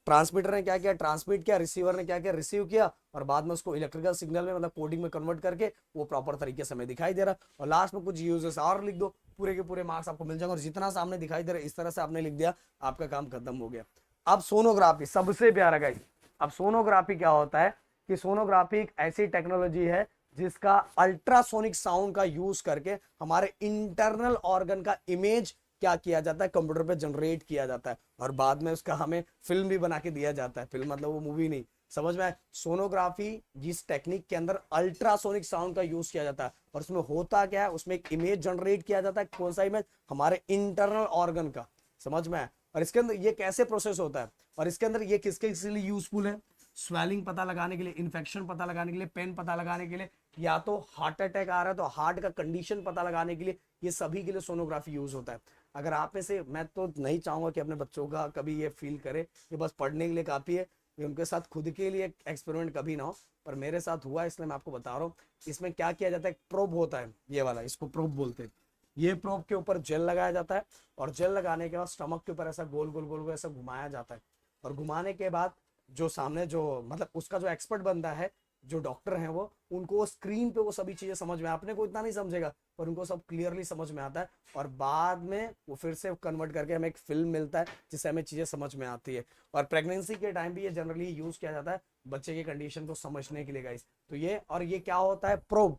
ट्रांसमीटर ने क्या किया, ट्रांसमिट किया, रिसीवर ने क्या किया, रिसीव किया, और बाद में उसको इलेक्ट्रिकल सिग्नल में मतलब कोडिंग में कन्वर्ट करके वो प्रॉपर तरीके से हमें दिखाई दे रहा है। और लास्ट में कुछ यूजेस और लिख दो, पूरे के पूरे मार्क्स आपको मिल जाएंगे। और जितना सामने दिखाई दे रहा है इस तरह से आपने लिख दिया, आपका काम खत्म हो गया। अब सोनोग्राफी सबसे प्यारा गाइस। अब सोनोग्राफी क्या होता है कि सोनोग्राफी एक ऐसी टेक्नोलॉजी है जिसका अल्ट्रासोनिक साउंड का यूज करके हमारे इंटरनल ऑर्गन का इमेज क्या किया जाता है, कंप्यूटर पे जनरेट किया जाता है, और बाद में उसका हमें फिल्म भी बना के दिया जाता है। फिल्म मतलब वो मूवी नहीं, समझ में आए। सोनोग्राफी जिस टेक्निक के अंदर अल्ट्रासोनिक साउंड का यूज किया जाता है, और उसमें होता क्या है, उसमें एक इमेज जनरेट किया जाता है। कौन सा इमेज, हमारे इंटरनल ऑर्गन का, समझ में आए। और इसके अंदर ये कैसे प्रोसेस होता है, और इसके अंदर ये किसके लिए यूजफुल है, स्वेलिंग पता लगाने के लिए, इन्फेक्शन पता लगाने के लिए, पेन पता लगाने के लिए, या तो हार्ट अटैक आ रहा है तो हार्ट का कंडीशन पता लगाने के लिए, ये सभी के लिए सोनोग्राफी यूज होता है। अगर आप में से, मैं तो नहीं चाहूंगा कि अपने बच्चों का कभी ये फील करे कि बस पढ़ने के लिए काफी है, ये उनके साथ खुद के लिए एक्सपेरिमेंट कभी ना हो, पर मेरे साथ हुआ, इसलिए मैं आपको बता रहा हूँ। इसमें क्या किया जाता है, प्रोब होता है ये वाला, इसको प्रोब बोलते हैं। ये प्रोब के ऊपर जेल लगाया जाता है, और जेल लगाने के बाद स्टमक के ऊपर ऐसा गोल गोल गोल गोल ऐसा घुमाया जाता है, और घुमाने के बाद जो सामने जो मतलब उसका जो एक्सपर्ट बंदा है जो डॉक्टर हैं वो, उनको स्क्रीन पे वो सभी चीजें समझ में, अपने को इतना नहीं समझेगा पर उनको सब क्लियरली समझ में आता है, और बाद में वो फिर से कन्वर्ट करके हमें एक फिल्म मिलता है जिससे हमें चीजें समझ में आती है। और प्रेगनेंसी के टाइम भी ये जनरली यूज किया जाता है बच्चे की कंडीशन को समझने के लिए गाइस। तो ये, और ये क्या होता है, प्रोब।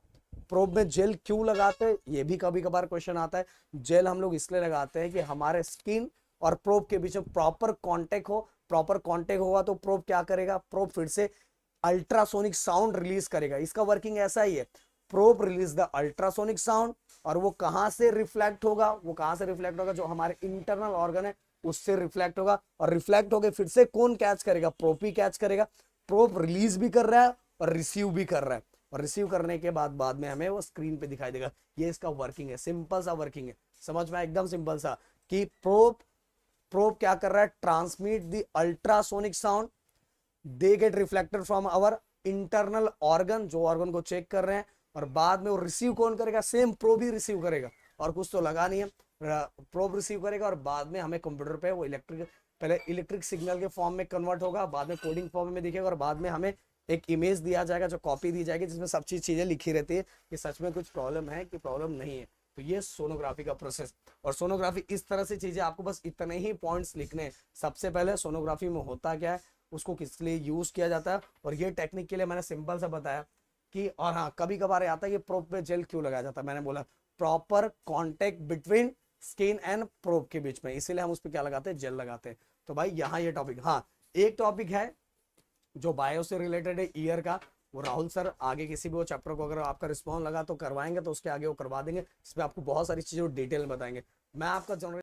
प्रोब में जेल क्यों लगाते हैं, ये भी कभी कभार क्वेश्चन आता है। जेल हम लोग इसलिए लगाते हैं कि हमारे स्किन और प्रोब के बीच में प्रॉपर कांटेक्ट हो। प्रॉपर कांटेक्ट होगा तो प्रोब क्या करेगा, प्रोब फिर से अल्ट्रासोनिक साउंड रिलीज करेगा। इसका वर्किंग ऐसा ही है, probe release the ultrasonic sound, और वो कहां से रिफ्लेक्ट होगा, वो कहां से रिफ्लेक्ट होगा, जो हमारे इंटरनल ऑर्गन है उससे रिफ्लेक्ट होगा, और रिफ्लेक्ट होके फिर से कौन कैच करेगा, प्रोब ही कैच करेगा। प्रोब रिलीज भी कर रहा है और रिसीव भी कर रहा है, और रिसीव करने के बाद में हमें वो स्क्रीन पे दिखाई देगा। ये इसका वर्किंग है, सिंपल सा वर्किंग है, समझ में एकदम सिंपल सा, कि प्रोब क्या कर रहा है, transmit the ultrasonic sound, they get reflected from our internal organ, जो ऑर्गन को चेक कर रहे हैं, और बाद में वो रिसीव कौन करेगा, सेम प्रोब ही रिसीव करेगा, और कुछ तो लगा नहीं है, प्रोब रिसीव करेगा, और बाद में हमें कंप्यूटर पे वो पहले इलेक्ट्रिक सिग्नल के फॉर्म में कन्वर्ट होगा, बाद में कोडिंग फॉर्म में दिखेगा, और बाद में हमें एक इमेज दिया जाएगा, जो कॉपी दी जाएगी, जिसमें सब चीजें लिखी रहती है कि सच में कुछ प्रॉब्लम है कि प्रॉब्लम नहीं है। तो ये सोनोग्राफी का प्रोसेस। और सोनोग्राफी इस तरह से चीजें, आपको बस इतने ही पॉइंट्स लिखने हैं। सबसे पहले सोनोग्राफी में होता क्या है, उसको किस लिए यूज किया जाता है, और ये टेक्निक के लिए मैंने सिंपल सा बताया कि, और हाँ कभी कभार आता है कि प्रोब पे जेल क्यों लगाया जाता है, मैंने बोला proper contact between skin and probe के बीच में, इसीलिए हम उस पर क्या लगाते हैं, जेल लगाते हैं। तो भाई यहाँ ये टॉपिक, हाँ एक टॉपिक है जो बायो से रिलेटेड है, ईयर का, वो राहुल सर आगे किसी भी वो चैप्टर को अगर आपका रिस्पॉन्स लगा तो करवाएंगे, तो उसके आगे वो करवा देंगे, इसमें आपको बहुत सारी चीजें डिटेल बताएंगे। मैं आपका जनरल,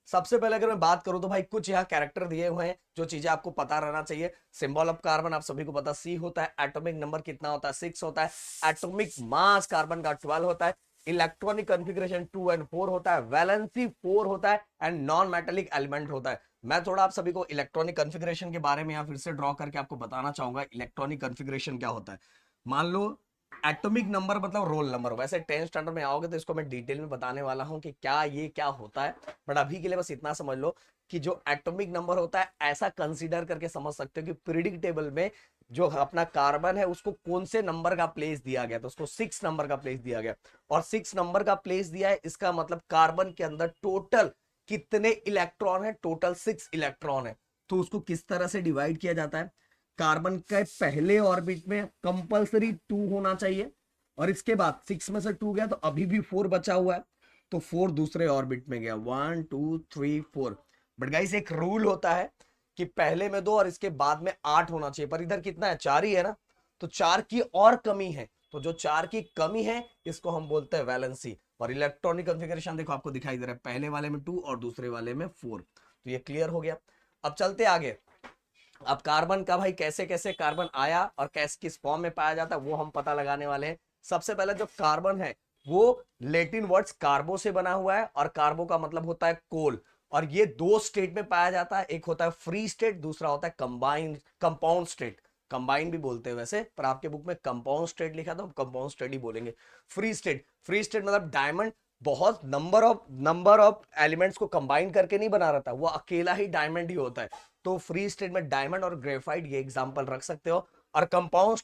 सबसे पहले अगर मैं बात करूं तो भाई कुछ यहाँ कैरेक्टर दिए हुए हैं जो चीजें आपको पता रहना चाहिए। सिंबल ऑफ कार्बन आप सभी को पता, सी होता है। एटॉमिक नंबर कितना होता है, 6 होता है। एटॉमिक मास कार्बन का 12 होता है। इलेक्ट्रॉनिक कॉन्फ़िगरेशन 2 और 4 होता है। वैलेंसी 4 होता है एंड नॉन मेटेलिक एलिमेंट होता है। मैं थोड़ा आप सभी को इलेक्ट्रॉनिक कॉन्फ़िगरेशन के बारे में यहाँ फिर से ड्रॉ करके आपको बताना चाहूंगा इलेक्ट्रॉनिक कॉन्फ़िगरेशन क्या होता है। मान लो एटॉमिक नंबर मतलब रोल नंबर, वैसे 10th स्टैंडर्ड में आओगे तो इसको मैं डिटेल में बताने वाला हूं कि ये क्या होता है, बट अभी के लिए बस इतना समझ लो कि जो एटॉमिक नंबर होता है ऐसा कंसीडर करके समझ सकते हो कि पीरियोडिक टेबल में जो अपना कार्बन है उसको कौन से नंबर का प्लेस दिया गया, तो उसको 6 नंबर का प्लेस दिया गया, और 6 नंबर का प्लेस दिया है, इसका मतलब कार्बन के अंदर टोटल कितने इलेक्ट्रॉन है, टोटल 6 इलेक्ट्रॉन है। तो उसको किस तरह से डिवाइड किया जाता है, कार्बन के पहले ऑर्बिट में कंपलसरी 2 होना चाहिए, और इसके बाद 6 में से 2 गया तो अभी भी 4 बचा हुआ है, तो 4 दूसरे ऑर्बिट में गया, 1 2 3 4। बट गाइस एक रूल होता है कि पहले में 2 और इसके बाद में 8 होना चाहिए, पर इधर कितना है, 4 ही है ना, तो 4 की और कमी है, तो जो 4 की कमी है इसको हम बोलते हैं वैलेंसी। और इलेक्ट्रॉनिक कॉन्फ़िगरेशन देखो आपको दिखाई दे रहा है, पहले वाले में 2 और दूसरे वाले में 4। तो ये क्लियर हो गया। अब चलते आगे। अब कार्बन का भाई कैसे कैसे कार्बन आया और कैसे किस फॉर्म में पाया जाता है वो हम पता लगाने वाले हैं। सबसे पहले जो कार्बन है वो लैटिन वर्ड्स कार्बो से बना हुआ है, और कार्बो का मतलब होता है कोल, और ये 2 स्टेट में पाया जाता है, एक होता है फ्री स्टेट, दूसरा होता है कंपाउंड स्टेट। कंबाइन भी बोलते हैं वैसे, पर आपके बुक में कंपाउंड स्टेट लिखा तो हम कंपाउंड स्टेट ही बोलेंगे। फ्री स्टेट मतलब डायमंड बहुत नंबर ऑफ एलिमेंट्स को कंबाइन करके नहीं बना रहता, वो अकेला ही डायमंड ही होता है। तो फ्री स्टेट में डायमंड और ग्रेफाइट ये एग्जांपल रख सकते हो। और कंपाउंड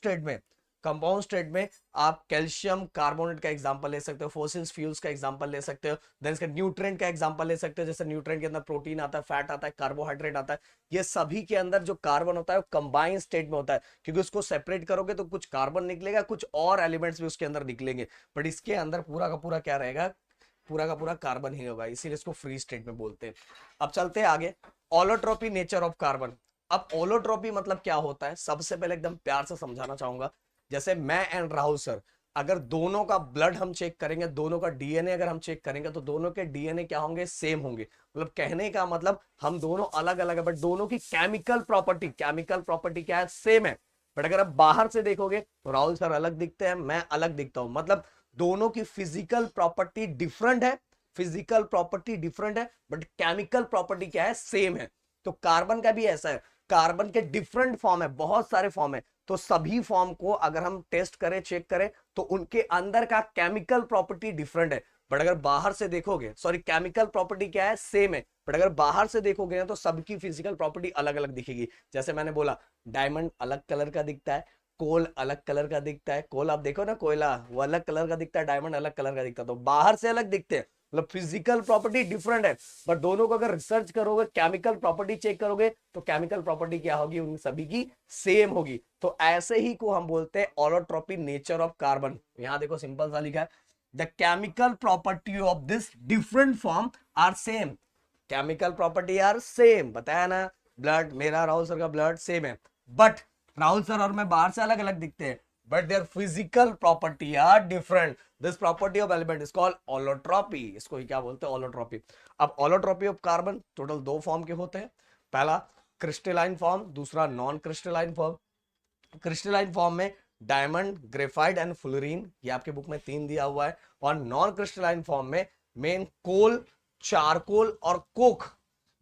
स्टेट में आप कैल्शियम कार्बोनेट का एग्जांपल ले सकते हो, फॉसिल्स फ्यूल्स का एग्जांपल ले सकते हो, देन इसका न्यूट्रिएंट का एग्जांपल ले सकते हो, जैसे न्यूट्रिएंट के अंदर प्रोटीन आता है, फैट आता है, कार्बोहाइड्रेट आता है। ये सभी के अंदर जो कार्बन होता है वो कंबाइन स्टेट में होता है, क्योंकि उसको सेपरेट करोगे तो कुछ कार्बन निकलेगा, कुछ और एलिमेंट्स भी उसके अंदर निकलेंगे, बट इसके अंदर पूरा का पूरा क्या रहेगा, पूरा का पूरा कार्बन ही होगा, इसीलिए इसको फ्री स्टेट में बोलते हैं। अब चलते हैं आगे, ऑलोट्रोपी नेचर ऑफ कार्बन। अब ऑलोट्रोपी मतलब क्या होता है, सबसे पहले एकदम प्यार से समझाना चाहूंगा। जैसे मैं एंड राहुल सर, अगर दोनों का ब्लड हम चेक करेंगे, दोनों का डीएनए अगर हम चेक करेंगे, तो दोनों के डीएनए क्या होंगे, सेम होंगे। मतलब कहने का मतलब हम दोनों अलग अलग है, बट दोनों की केमिकल प्रॉपर्टी क्या है, सेम है। बट अगर आप बाहर से देखोगे तो राहुल सर अलग दिखते हैं, मैं अलग दिखता हूं, मतलब दोनों की फिजिकल प्रॉपर्टी डिफरेंट है, बट केमिकल प्रॉपर्टी क्या है, सेम है। तो कार्बन का भी ऐसा है, कार्बन के डिफरेंट फॉर्म है, बहुत सारे फॉर्म है, तो सभी फॉर्म को अगर हम टेस्ट करें, चेक करें, तो उनके अंदर का केमिकल प्रॉपर्टी डिफरेंट है, बट अगर बाहर से देखोगे, सॉरी केमिकल प्रॉपर्टी क्या है, सेम है, बट अगर बाहर से देखोगे ना तो सबकी फिजिकल प्रॉपर्टी अलग अलग दिखेगी। जैसे मैंने बोला डायमंड अलग कलर का दिखता है, कोल अलग कलर का दिखता है, कोल आप देखो ना कोयला वो अलग कलर का दिखता है, डायमंड अलग कलर का दिखता है, तो बाहर से अलग दिखते हैं, मतलब फिजिकल प्रॉपर्टी डिफरेंट है। बट दोनों को अगर रिसर्च करोगे, केमिकल प्रॉपर्टी चेक करोगे, तो केमिकल प्रॉपर्टी क्या होगी, उन सभी की सेम होगी। तो ऐसे ही को हम बोलते हैं ऑलोट्रॉपी, नेचर ऑफ कार्बन। यहां देखो सिंपल सा लिखा है, the chemical property of this different form are same. Chemical property are same, बताया ना, ब्लड, मेरा राहुल सर का ब्लड सेम है, बट राहुल सर और मैं बाहर से अलग अलग दिखते हैं, but their physical property are different. This property of element is called allotropy. इसको ही क्या बोलते हैं, ऑलोट्रॉपी। अब allotropy of carbon total 2 form के होते हैं, पहला क्रिस्टलाइन फॉर्म, दूसरा non crystalline form. Crystalline form में डायमंड, ग्रेफाइट एंड फ्लोरीन, ये आपके बुक में 3 दिया हुआ है। और नॉन क्रिस्टलाइन फॉर्म में मेन कोल, चारकोल और कोक।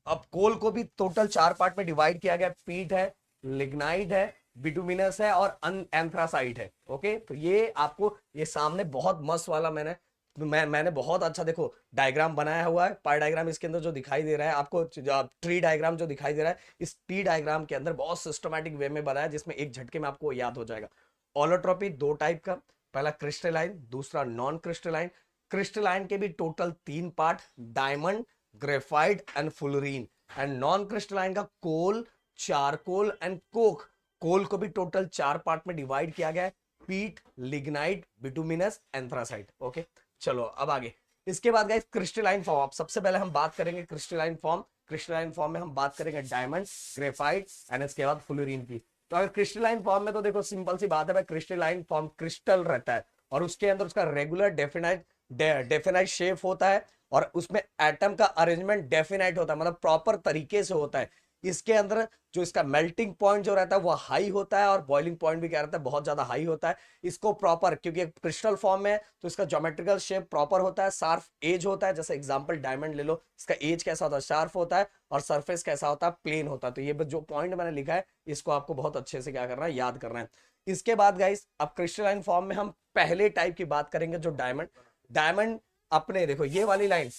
अब कोल को भी टोटल 4 पार्ट में डिवाइड किया गया, पीट है, लिग्नाइट है, बिटुमिनस है और एंथ्रासाइट है। ओके, तो ये आपको ये सामने बहुत मस्त वाला मैंने बहुत अच्छा देखो डायग्राम बनाया हुआ है, पाई डायग्राम इसके अंदर जो दिखाई दे रहा है आपको, ट्री डायग्राम जो दिखाई दे रहा है, इस ट्री डायग्राम के अंदर बहुत सिस्टमैटिक वे में बनाया, जिसमें एक झटके में आपको याद हो जाएगा। ऑलोट्रॉपी 2 टाइप का, पहला क्रिस्टलाइन, दूसरा नॉन क्रिस्टलाइन। क्रिस्टलाइन के भी total 3 part, diamond, graphite and fluorine. And non crystalline का कोल, चारकोल एंड कोक। कोल को भी टोटल 4 पार्ट में डिवाइड किया गया है, पीट, लिग्नाइट, बिटुमिनस, एंथ्रासाइट। ओके, चलो अब आगे। इसके बाद गाइस क्रिस्टलाइन फॉर्म, अब सबसे पहले हम बात करेंगे क्रिस्टलाइन फॉर्म। क्रिस्टलाइन फॉर्म में हम बात करेंगे डायमंड, ग्रेफाइट एंड इसके बाद फ्लोरीन की। तो अगर क्रिस्टलाइन फॉर्म में तो देखो सिंपल सी बात है भाई, क्रिस्टलाइन फॉर्म क्रिस्टल रहता है और उसके अंदर उसका रेगुलर डेफिनाइट शेप होता है और उसमें एटम का अरेंजमेंट डेफिनाइट होता है, मतलब प्रॉपर तरीके से होता है। इसके अंदर जो इसका मेल्टिंग पॉइंट जो रहता है वो हाई होता है और बॉइलिंग पॉइंट भी क्या रहता है, बहुत ज्यादा हाई होता है। इसको प्रॉपर, क्योंकि क्रिस्टल फॉर्म में तो इसका ज्योमेट्रिकल शेप प्रॉपर होता है, शार्प एज होता है। जैसे एग्जांपल डायमंड ले लो, इसका एज कैसा होता है, शार्प होता है, और सरफेस कैसा होता है, प्लेन होता है। तो ये जो पॉइंट मैंने लिखा है इसको आपको बहुत अच्छे से क्या करना है, याद करना है। इसके बाद गाइस अब क्रिस्टलाइन फॉर्म में हम पहले टाइप की बात करेंगे, जो डायमंड अपने देखो ये वाली लाइन,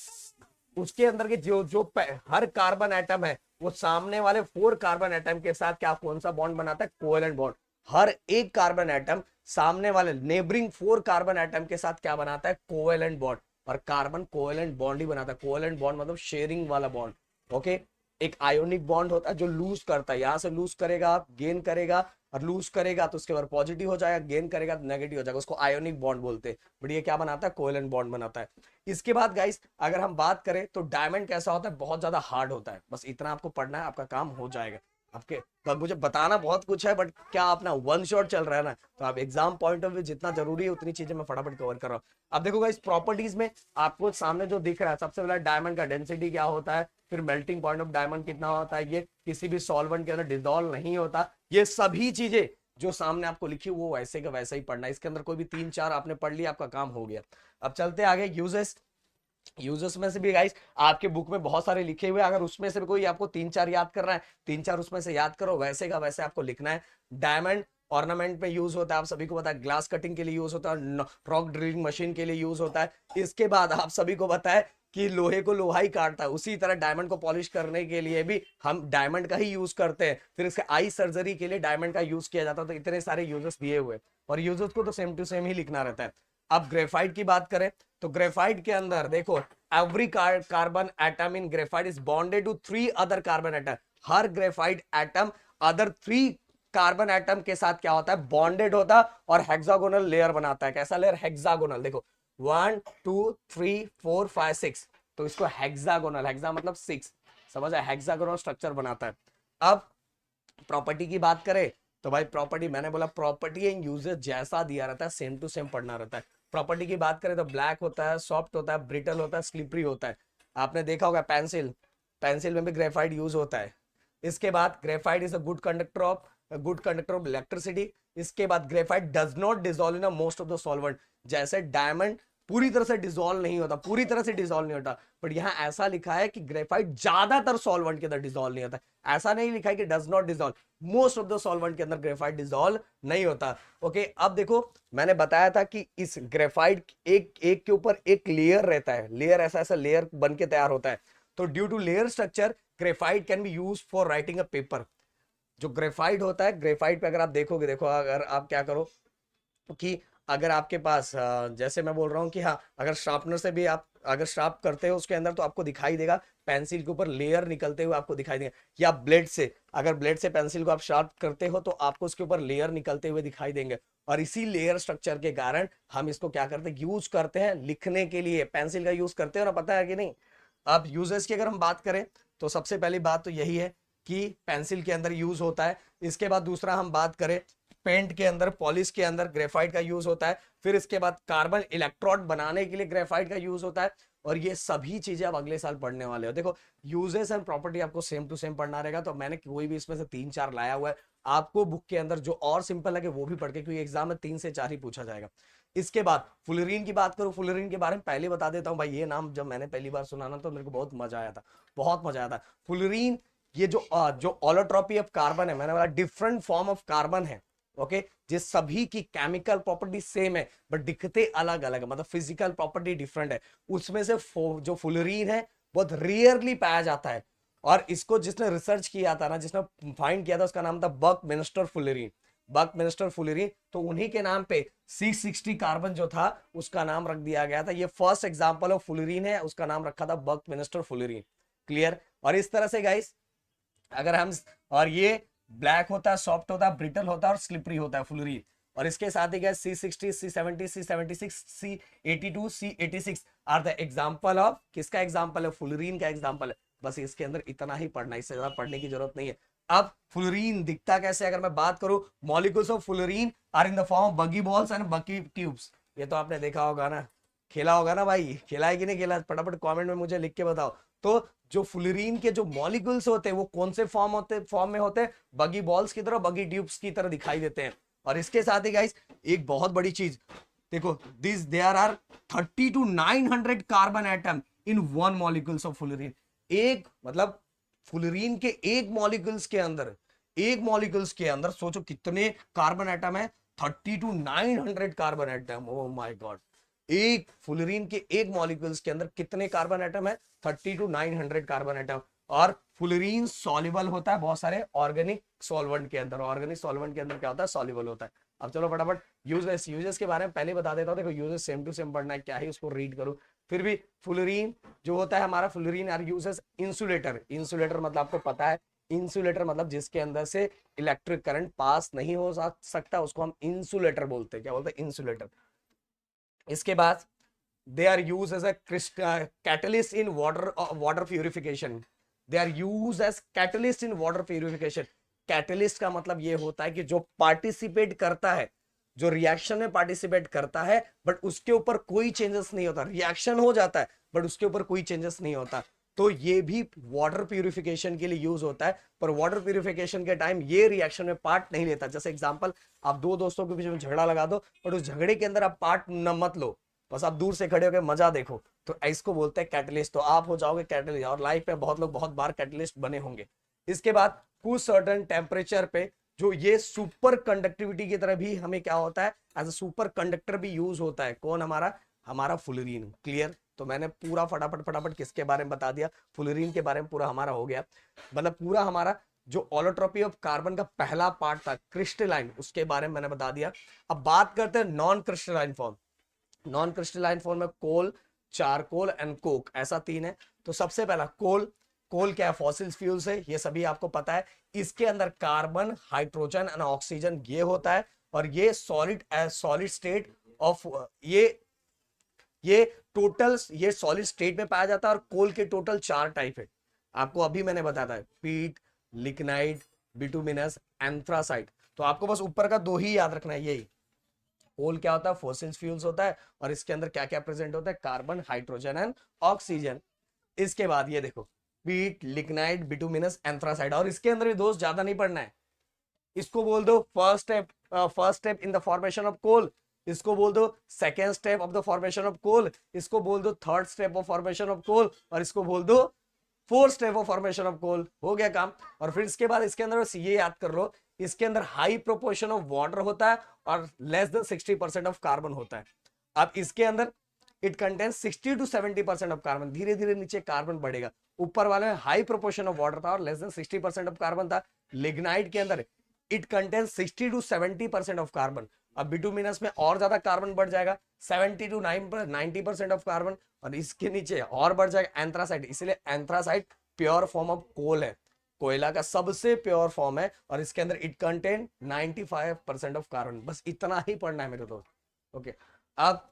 उसके अंदर के जो हर कार्बन एटम है वो सामने वाले 4 कार्बन एटम के साथ क्या कौन सा बॉन्ड बनाता है, कोवेलेंट बॉन्ड। हर एक कार्बन एटम सामने वाले नेबरिंग 4 कार्बन एटम के साथ क्या बनाता है, कोवेलेंट बॉन्ड। और कार्बन कोवेलेंट बॉन्ड ही बनाता है। कोवेलेंट बॉन्ड मतलब शेयरिंग वाला बॉन्ड। ओके, एक आयोनिक बॉन्ड होता है जो लूज करता है, यहां से लूज करेगा, गेन करेगा, और लूज करेगा तो उसके बाद पॉजिटिव हो जाएगा, गेन करेगा तो नेगेटिव हो जाएगा, उसको आयोनिक बॉन्ड बोलते हैं। बट ये क्या बनाता है, कोवेलेंट बॉन्ड बनाता है। इसके बाद गाइस अगर हम बात करें तो डायमंड कैसा होता है, बहुत ज्यादा हार्ड होता है। बस इतना आपको पढ़ना है, आपका काम हो जाएगा। आपके तो मुझे बताना बहुत कुछ है, बट क्या अपना वन शॉट चल रहा है ना, तो आप एग्जाम पॉइंट ऑफ व्यू जितना जरूरी है उतनी चीजें मैं फटाफट कवर कर रहा हूँ। अब देखो गाइस प्रॉपर्टीज में आपको सामने जो दिख रहा है, सबसे पहले डायमंड का डेंसिटी क्या होता है, फिर मेल्टिंग पॉइंट ऑफ डायमंड कितना होता है, ये किसी भी सॉल्वेंट के अंदर डिसॉल्व नहीं होता। ये सभी चीजें जो सामने आपको लिखी वो वैसे का वैसा ही पढ़ना है। इसके अंदर कोई भी 3-4 आपने पढ़ लिया, आपका काम हो गया। अब चलते आगे यूजर्स में से भी गाइस आपके बुक में बहुत सारे लिखे हुए हैं, अगर उसमें से भी कोई आपको 3-4 याद करना है, 3-4 उसमें से याद करो, वैसे का वैसे आपको लिखना है। डायमंड ऑर्नामेंट में यूज होता है, आप सभी को पता है, ग्लास कटिंग के लिए यूज होता है, रॉक ड्रिलिंग मशीन के लिए यूज होता है। इसके बाद आप सभी को पता है कि लोहे को लोहा ही काटता है, उसी तरह डायमंड को पॉलिश करने के लिए भी हम डायमंड का ही यूज करते हैं। फिर इसके आई सर्जरी के लिए डायमंड का यूज किया जाता है। तो इतने सारे यूजर्स दिए हुए, और यूजर्स को तो सेम टू सेम ही लिखना रहता है। अब ग्रेफाइट की बात करें तो ग्रेफाइट के अंदर देखो every carbon atom in graphite is bonded to 3 other carbon atom. हर graphite atom other 3 carbon atom के साथ क्या होता है, बॉन्डेड होता है और हेक्सागोनल लेयर बनाता है। कैसा लेयर, हेक्सागोनल। देखो 1 2 3 4 5 6, तो इसको हेक्सागोनल, हेक्सा मतलब 6, समझ आया, हेक्सागोनल स्ट्रक्चर बनाता है। अब प्रॉपर्टी की बात करें तो भाई प्रॉपर्टी, मैंने बोला प्रॉपर्टी एंड यूजेस जैसा दिया रहता है सेम टू सेम पढ़ना रहता है। प्रॉपर्टी की बात करें तो ब्लैक होता है, सॉफ्ट होता है, ब्रिटल होता है, स्लिपरी होता है। आपने देखा होगा पेंसिल में भी ग्रेफाइट यूज होता है। इसके बाद graphite is a good conductor of electricity. इसके बाद graphite does not dissolve in most of the solvent. जैसे डायमंड पूरी तरह से डिसॉल्व नहीं होता, पूरी तरह से डिसॉल्व नहीं होता, बट यहाँ ऐसा लिखा है कि ग्रेफाइट ज्यादातर सॉल्वेंट के अंदर डिसॉल्व नहीं होता, ऐसा नहीं लिखा है कि does not dissolve, most of the solvent के अंदर ग्रेफाइट डिसॉल्व नहीं होता। ओके, अब देखो मैंने बताया था कि इस ग्रेफाइट एक एक के ऊपर एक लेयर रहता है, लेयर ऐसा ऐसा लेयर बन के तैयार होता है। तो due to layer structure graphite can be use for writing a paper. जो ग्रेफाइट होता है, ग्रेफाइट पे अगर आप देखोगे, देखो अगर आप क्या करो कि अगर आपके पास जैसे मैं बोल रहा हूँ कि हाँ, अगर शार्पनर से भी आप अगर शार्प करते हो उसके अंदर, तो आपको दिखाई देगा पेंसिल के ऊपर लेयर निकलते हुए आपको दिखाई देगा, या ब्लेड से, अगर ब्लेड से पेंसिल को आप शार्प करते हो तो आपको उसके ऊपर लेयर निकलते हुए दिखाई देंगे। और इसी लेयर स्ट्रक्चर के कारण हम इसको क्या करते हैं, यूज करते हैं लिखने के लिए, पेंसिल का यूज करते हो ना, पता है कि नहीं। अब यूजेस की अगर हम बात करें तो सबसे पहली बात तो यही है कि पेंसिल के अंदर यूज होता है। इसके बाद दूसरा हम बात करें, पेंट के अंदर, पॉलिश के अंदर ग्रेफाइट का यूज होता है। फिर इसके बाद कार्बन इलेक्ट्रोड बनाने के लिए ग्रेफाइट का यूज होता है। और ये सभी चीजें आप अगले साल पढ़ने वाले हो। देखो यूजेस एंड प्रॉपर्टी आपको सेम टू सेम पढ़ना रहेगा, तो मैंने कोई भी इसमें से 3-4 लाया हुआ है, आपको बुक के अंदर जो और सिंपल लगे वो भी पढ़ के, क्योंकि एग्जाम में 3 से 4 ही पूछा जाएगा। इसके बाद फुलरीन की बात करूं, फुलरीन के बारे में पहले बता देता हूं भाई, ये नाम जब मैंने पहली बार सुना ना तो मेरे को बहुत मजा आया था, बहुत मजा आया था। फुलरीन ये जो ऑलोट्रॉपी ऑफ कार्बन है, मैंने बोला डिफरेंट फॉर्म ऑफ कार्बन है, ओके, जिस सभी की केमिकल प्रॉपर्टी सेम है बट दिखते अलग अलग, मतलब फिजिकल प्रॉपर्टी डिफरेंट है। उसमें से जो फुलरीन है बहुत रेयरली पाया जाता है, और इसको जिसने रिसर्च किया था ना, जिसने फाइंड किया था, उसका नाम था बकमिंस्टर फुलरीन, बकमिंस्टर फुलरीन। तो उन्हीं के नाम पे 660 कार्बन जो था उसका नाम रख दिया गया था। ये फर्स्ट एग्जांपल ऑफ फुलरीन है, उसका नाम रखा था बकमिंस्टर फुलरीन। क्लियर। और इस तरह से गाइस अगर हम, और ये ब्लैक होता है, सॉफ्ट होता है, ब्रिटल होता है और स्लिपरी होता है फुलरीन। और इसके साथ ही gas C60, C70, C76, C82, C86 are the example of, किसका एग्जांपल है, फुलरीन का एग्जांपल है। बस इसके अंदर इतना ही पढ़ना, इससे ज्यादा पढ़ने की जरूरत नहीं है। अब फुलरीन दिखता कैसे, अगर मैं बात करूं, molecules of fullerene are in the form of bucky balls and bucky tubes. ये तो आपने देखा होगा ना, खेला होगा ना भाई, खेला है कि नहीं खेला, फटाफट कमेंट में मुझे लिख के बताओ। तो जो फुलरीन के जो मॉलिक्यूल्स होते हैं वो कौन से फॉर्म में होते हैं, बगी बॉल्स की तरह, बगी ट्यूब्स की तरह दिखाई देते हैं। और इसके साथ ही गाइस एक बहुत बड़ी चीज देखो, this there are 30 to 900 carbon atom in one molecules of fullerene. एक मतलब फुलरीन के एक मॉलिक्यूल्स के अंदर, एक मॉलिक्यूल्स के अंदर सोचो कितने कार्बन एटम है, 30 to 900 carbon atom. Oh my God, एक फुलरीन के एक मॉलिक्यूल्स के अंदर कितने कार्बन एटम है, 30 to 900 कार्बन एटम। और फुलरीन सॉल्युबल होता है बहुत सारे ऑर्गेनिक सॉल्वेंट के अंदर, ऑर्गेनिक सॉल्वेंट के अंदर क्या होता है, सॉल्युबल होता है। अब चलो फटाफट यूजेस के बारे में पहले बता देता हूं। देखो यूजेस सेम टू सेम पढ़ना है, क्या है उसको रीड करूं। फिर भी फुलरीन जो होता है हमारा, fullerene are uses insulator. Insulator मतलब आपको पता है, इंसुलेटर मतलब जिसके अंदर से इलेक्ट्रिक करंट पास नहीं हो सकता, उसको हम इंसुलेटर बोलते हैं। क्या बोलते हैं, इंसुलेटर। इसके बाद they are used as a catalyst in water purification. They are used as catalyst in water purification. Catalyst का मतलब ये होता है कि जो पार्टिसिपेट करता है, जो रिएक्शन में पार्टिसिपेट करता है, बट उसके ऊपर कोई चेंजेस नहीं होता, रिएक्शन हो जाता है बट उसके ऊपर कोई चेंजेस नहीं होता। तो ये भी वाटर प्यूरिफिकेशन के लिए यूज होता है, पर वाटर प्यूरिफिकेशन के टाइम ये रिएक्शन में पार्ट नहीं लेता। जैसे एग्जांपल, आप दो दोस्तों के बीच में झगड़ा लगा दो, बट उस झगड़े के अंदर आप पार्ट न मत लो, बस आप दूर से खड़े होकर मजा देखो, तो इसको बोलते हैं कैटलिस्ट। तो आप हो जाओगे कैटलिस्ट, और लाइफ में बहुत लोग बहुत बार कैटलिस्ट बने होंगे। इसके बाद कुछ सर्टेन टेम्परेचर पे जो ये सुपर कंडक्टिविटी की तरह भी हमें क्या होता है, एज अ सुपर कंडक्टर भी यूज होता है। कौन, हमारा फुलरीन। क्लियर। तो मैंने पूरा फटाफट किसके बारे में बता दिया, फुलरीन के बारे में पूरा हमारा हो गया। मतलब पूरा हमारा जो ऑलोट्रॉपी ऑफ कार्बन का पहला पार्ट था क्रिस्टलाइन, उसके बारे में मैंने बता दिया। अब बात करते हैं non crystalline form. Non crystalline form में कोल, चारकोल एंड कोक, ऐसा 3 है। तो सबसे पहला कोल। कोल क्या है, फॉसिल फ्यूल्स है, ये सभी आपको पता है। इसके अंदर कार्बन, हाइड्रोजन एंड ऑक्सीजन ये होता है, और ये सॉलिड स्टेट ऑफ ये टोटल ये सॉलिड स्टेट में पाया जाता है। और कोल के टोटल 4 टाइप है, आपको अभी मैंने बताया था, पीट, लिग्नाइट, बिटुमिनस, एंथ्रासाइट। तो आपको बस ऊपर का 2 ही याद रखना है, यही। कोल क्या होता है, फॉसिल फ्यूल्स होता है, और इसके अंदर क्या क्या प्रेजेंट होता है, कार्बन, हाइड्रोजन एंड ऑक्सीजन। इसके बाद ये देखो, पीट, लिग्नाइट, बिटुमिनस, एंथ्रासाइड। और इसके अंदर भी दोस्त ज्यादा नहीं पढ़ना है, इसको बोल दो first step in the formation of coal. इसको बोल दो second step of the formation of coal, इसको बोल दो third step of formation of coal, और इसको बोल दो fourth step of formation of coal. हो गया काम। और फिर इसके बाद इसके अंदर बस ये याद कर लो, इसके अंदर हाई प्रोपोर्शन ऑफ वाटर होता है और लेस देन 60% ऑफ कार्बन होता है। अब इसके अंदर it contains 60 to 70% of carbon, धीरे धीरे नीचे कार्बन बढ़ेगा। ऊपर वाले में हाई प्रोपोर्शन ऑफ वाटर था और लेस देन 60% ऑफ कार्बन था। लिग्नाइट के अंदर it contains 60 to 70% of carbon. अब बिटुमिनस में और ज्यादा कार्बन बढ़ जाएगा, 70 to 90% ऑफ कार्बन, और इसके नीचे और बढ़ जाएगा एंथ्रासाइट। इसलिए anthracite pure form of coal है, कोयला का सबसे प्योर फॉर्म है, और इसके अंदर इट कंटेन 95% ऑफ कार्बन। बस इतना ही पढ़ना है मेरे दोस्त। ओके, अब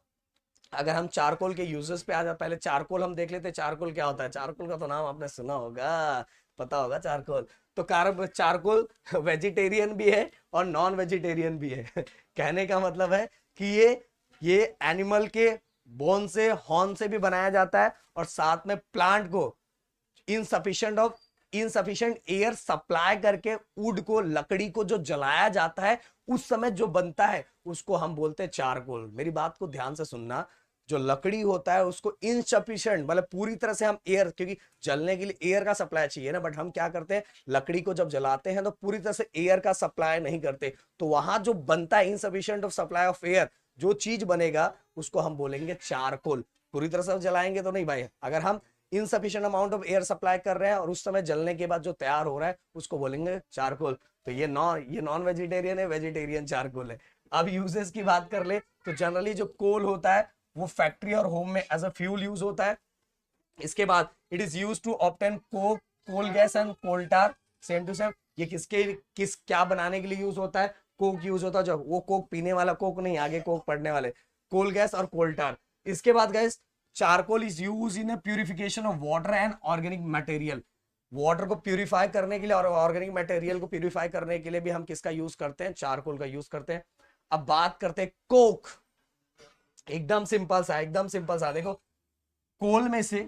अगर हम चारकोल के यूजेस पे आ जाए, पहले चारकोल हम देख लेते हैं। चारकोल क्या होता है? चारकोल का तो नाम आपने सुना होगा, पता होगा चारकोल। तो चारकोल वेजिटेरियन भी है और नॉन वेजिटेरियन भी है। कहने का मतलब है कि ये एनिमल के बोन से, हॉर्न से भी बनाया जाता है, और साथ में प्लांट को इनसफिशिएंट एयर सप्लाई करके वुड को, लकड़ी को जो जलाया जाता है उस समय जो बनता है उसको हम बोलते हैं चारकोल। मेरी बात को ध्यान से सुनना, जो लकड़ी होता है उसको इनसफिशिएंट मतलब पूरी तरह से हम एयर, क्योंकि जलने के लिए एयर का सप्लाई चाहिए ना, बट हम क्या करते हैं लकड़ी को जब जलाते हैं तो पूरी तरह से एयर का सप्लाई नहीं करते, तो वहां जो बनता है insufficient of supply of air, जो चीज बनेगा उसको हम बोलेंगे चारकोल। पूरी तरह से जलाएंगे तो नहीं भाई, अगर हम insufficient amount of air supply कर रहे हैं और उस समय जलने के बाद जो तैयार हो रहा है उसको बोलेंगे चारकोल। तो ये नॉन वेजिटेरियन है, वेजिटेरियन चारकोल है। अब यूजेस की बात कर ले तो जनरली जो कोल होता है वो फैक्ट्री और होम में एज अ फ्यूल यूज होता है। इसके बाद it is use to obtain coke, coal gas and coal tar. Same to same ये क्या बनाने के लिए यूज होता है? कोक यूज होता है, जो वो कोक पीने वाला कोक नहीं, आगे कोक पढ़ने वाले, कोल गैस और कोल टार। इसके बाद guys charcoal is use in purification of water and organic material. Water को प्यूरिफाई करने के लिए और ऑर्गेनिक मटेरियल को प्यूरिफाई करने के लिए भी हम किसका यूज करते हैं? चारकोल का यूज करते हैं। अब बात करते हैं कोक। एकदम सिंपल सा देखो, कोल में से,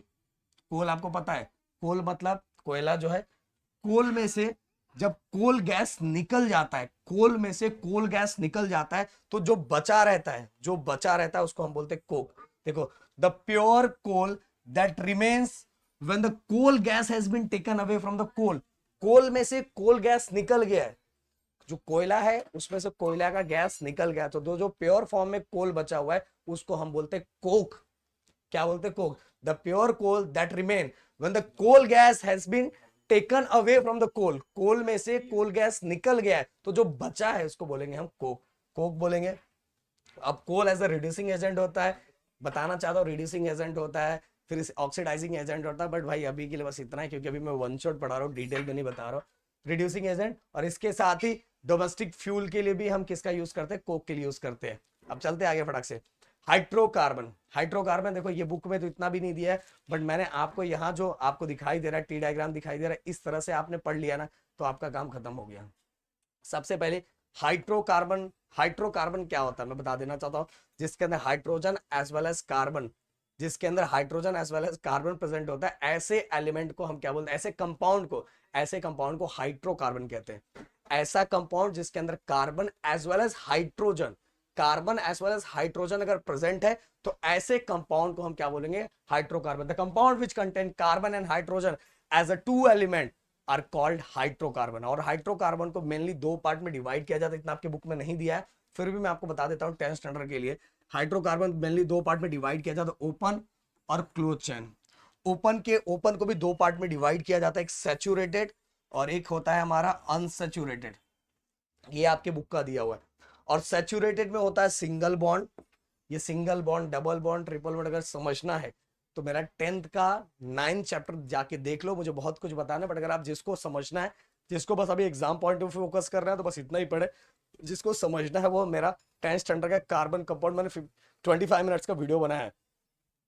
कोल आपको पता है कोल मतलब कोयला जो है, कोल में से जब कोल गैस निकल जाता है, कोल में से कोल गैस निकल जाता है तो जो बचा रहता है उसको हम बोलते हैं कोक। देखो, the pure coal that remains when the coal gas has been taken away from the coal. Coal में से कोल गैस निकल गया है, जो कोयला है उसमें से कोयला का गैस निकल गया, तो जो प्योर फॉर्म में कोल बचा हुआ है उसको हम बोलते हैं कोक। क्या बोलते हैं? Coke. The pure coal that remain when the coal gas has been taken away from the coal. Coal में से कोल गैस निकल गया है तो जो बचा है उसको बोलेंगे हम कोक, कोक बोलेंगे। अब coal as a reducing agent होता है, बताना चाहता हूँ रिड्यूसिंग एजेंट होता है, फिर ऑक्सीडाइजिंग एजेंट होता है, बट भाई अभी के लिए बस इतना है क्योंकि अभी मैं वन शॉट पढ़ा रहा हूँ, डिटेल में नहीं बता रहा हूँ। रिड्यूसिंग एजेंट, और इसके साथ ही डोमेस्टिक फ्यूल के लिए भी हम किसका यूज करते हैं? कोक के लिए यूज करते हैं। अब चलते आगे फटाक से। हाइड्रोकार्बन, हाइड्रोकार्बन देखो ये बुक में तो इतना भी नहीं दिया है, बट मैंने आपको यहाँ जो आपको दिखाई दे रहा है, टी डायग्राम दिखाई दे रहा है, इस तरह से आपने पढ़ लिया ना तो आपका काम खत्म हो गया। सबसे पहले हाइड्रोकार्बन, हाइड्रोकार्बन क्या होता है मैं बता देना चाहता हूँ, जिसके अंदर hydrogen as well as carbon, जिसके अंदर hydrogen as well as carbon present होता है, ऐसे एलिमेंट को हम क्या बोलते हैं? ऐसे कंपाउंड को हाइड्रोकार्बन कहते हैं। ऐसा कंपाउंड जिसके अंदर carbon as well as hydrogen, carbon as well as hydrogen अगर प्रेजेंट है तो ऐसे कंपाउंड को हम क्या बोलेंगे? Hydrocarbon. The compound which contain carbon and hydrogen as a two element are called hydrocarbon. और हाइड्रोकार्बन को मेनली दो पार्ट में डिवाइड किया जाता है, इतना आपके बुक में नहीं दिया है, फिर भी मैं आपको बता देता हूँ 10th स्टैंडर्ड के लिए। हाइड्रोकार्बन मेनली दो पार्ट में डिवाइड किया जाता है, ओपन और क्लोज चैन। ओपन को भी दो पार्ट में डिवाइड किया जाता है, एक सैचुरेटेड और एक होता है हमारा अनसैचुरेटेड, ये आपके बुक का दिया हुआ है। और सैचुरेटेड में होता है सिंगल बॉन्ड, ये single bond, double bond, triple bond अगर समझना है तो मेरा 10th का 9th चैप्टर जाके देख लो, मुझे बहुत कुछ बताना है, बट अगर आप जिसको समझना है, जिसको बस अभी एग्जाम पॉइंट ऑफ फोकस कर रहे हैं तो बस इतना ही पढ़े, जिसको समझना है वो मेरा 10th स्टैंडर्ड का कार्बन कंपाउंड मैंने 25 मिनट्स का वीडियो बनाया है,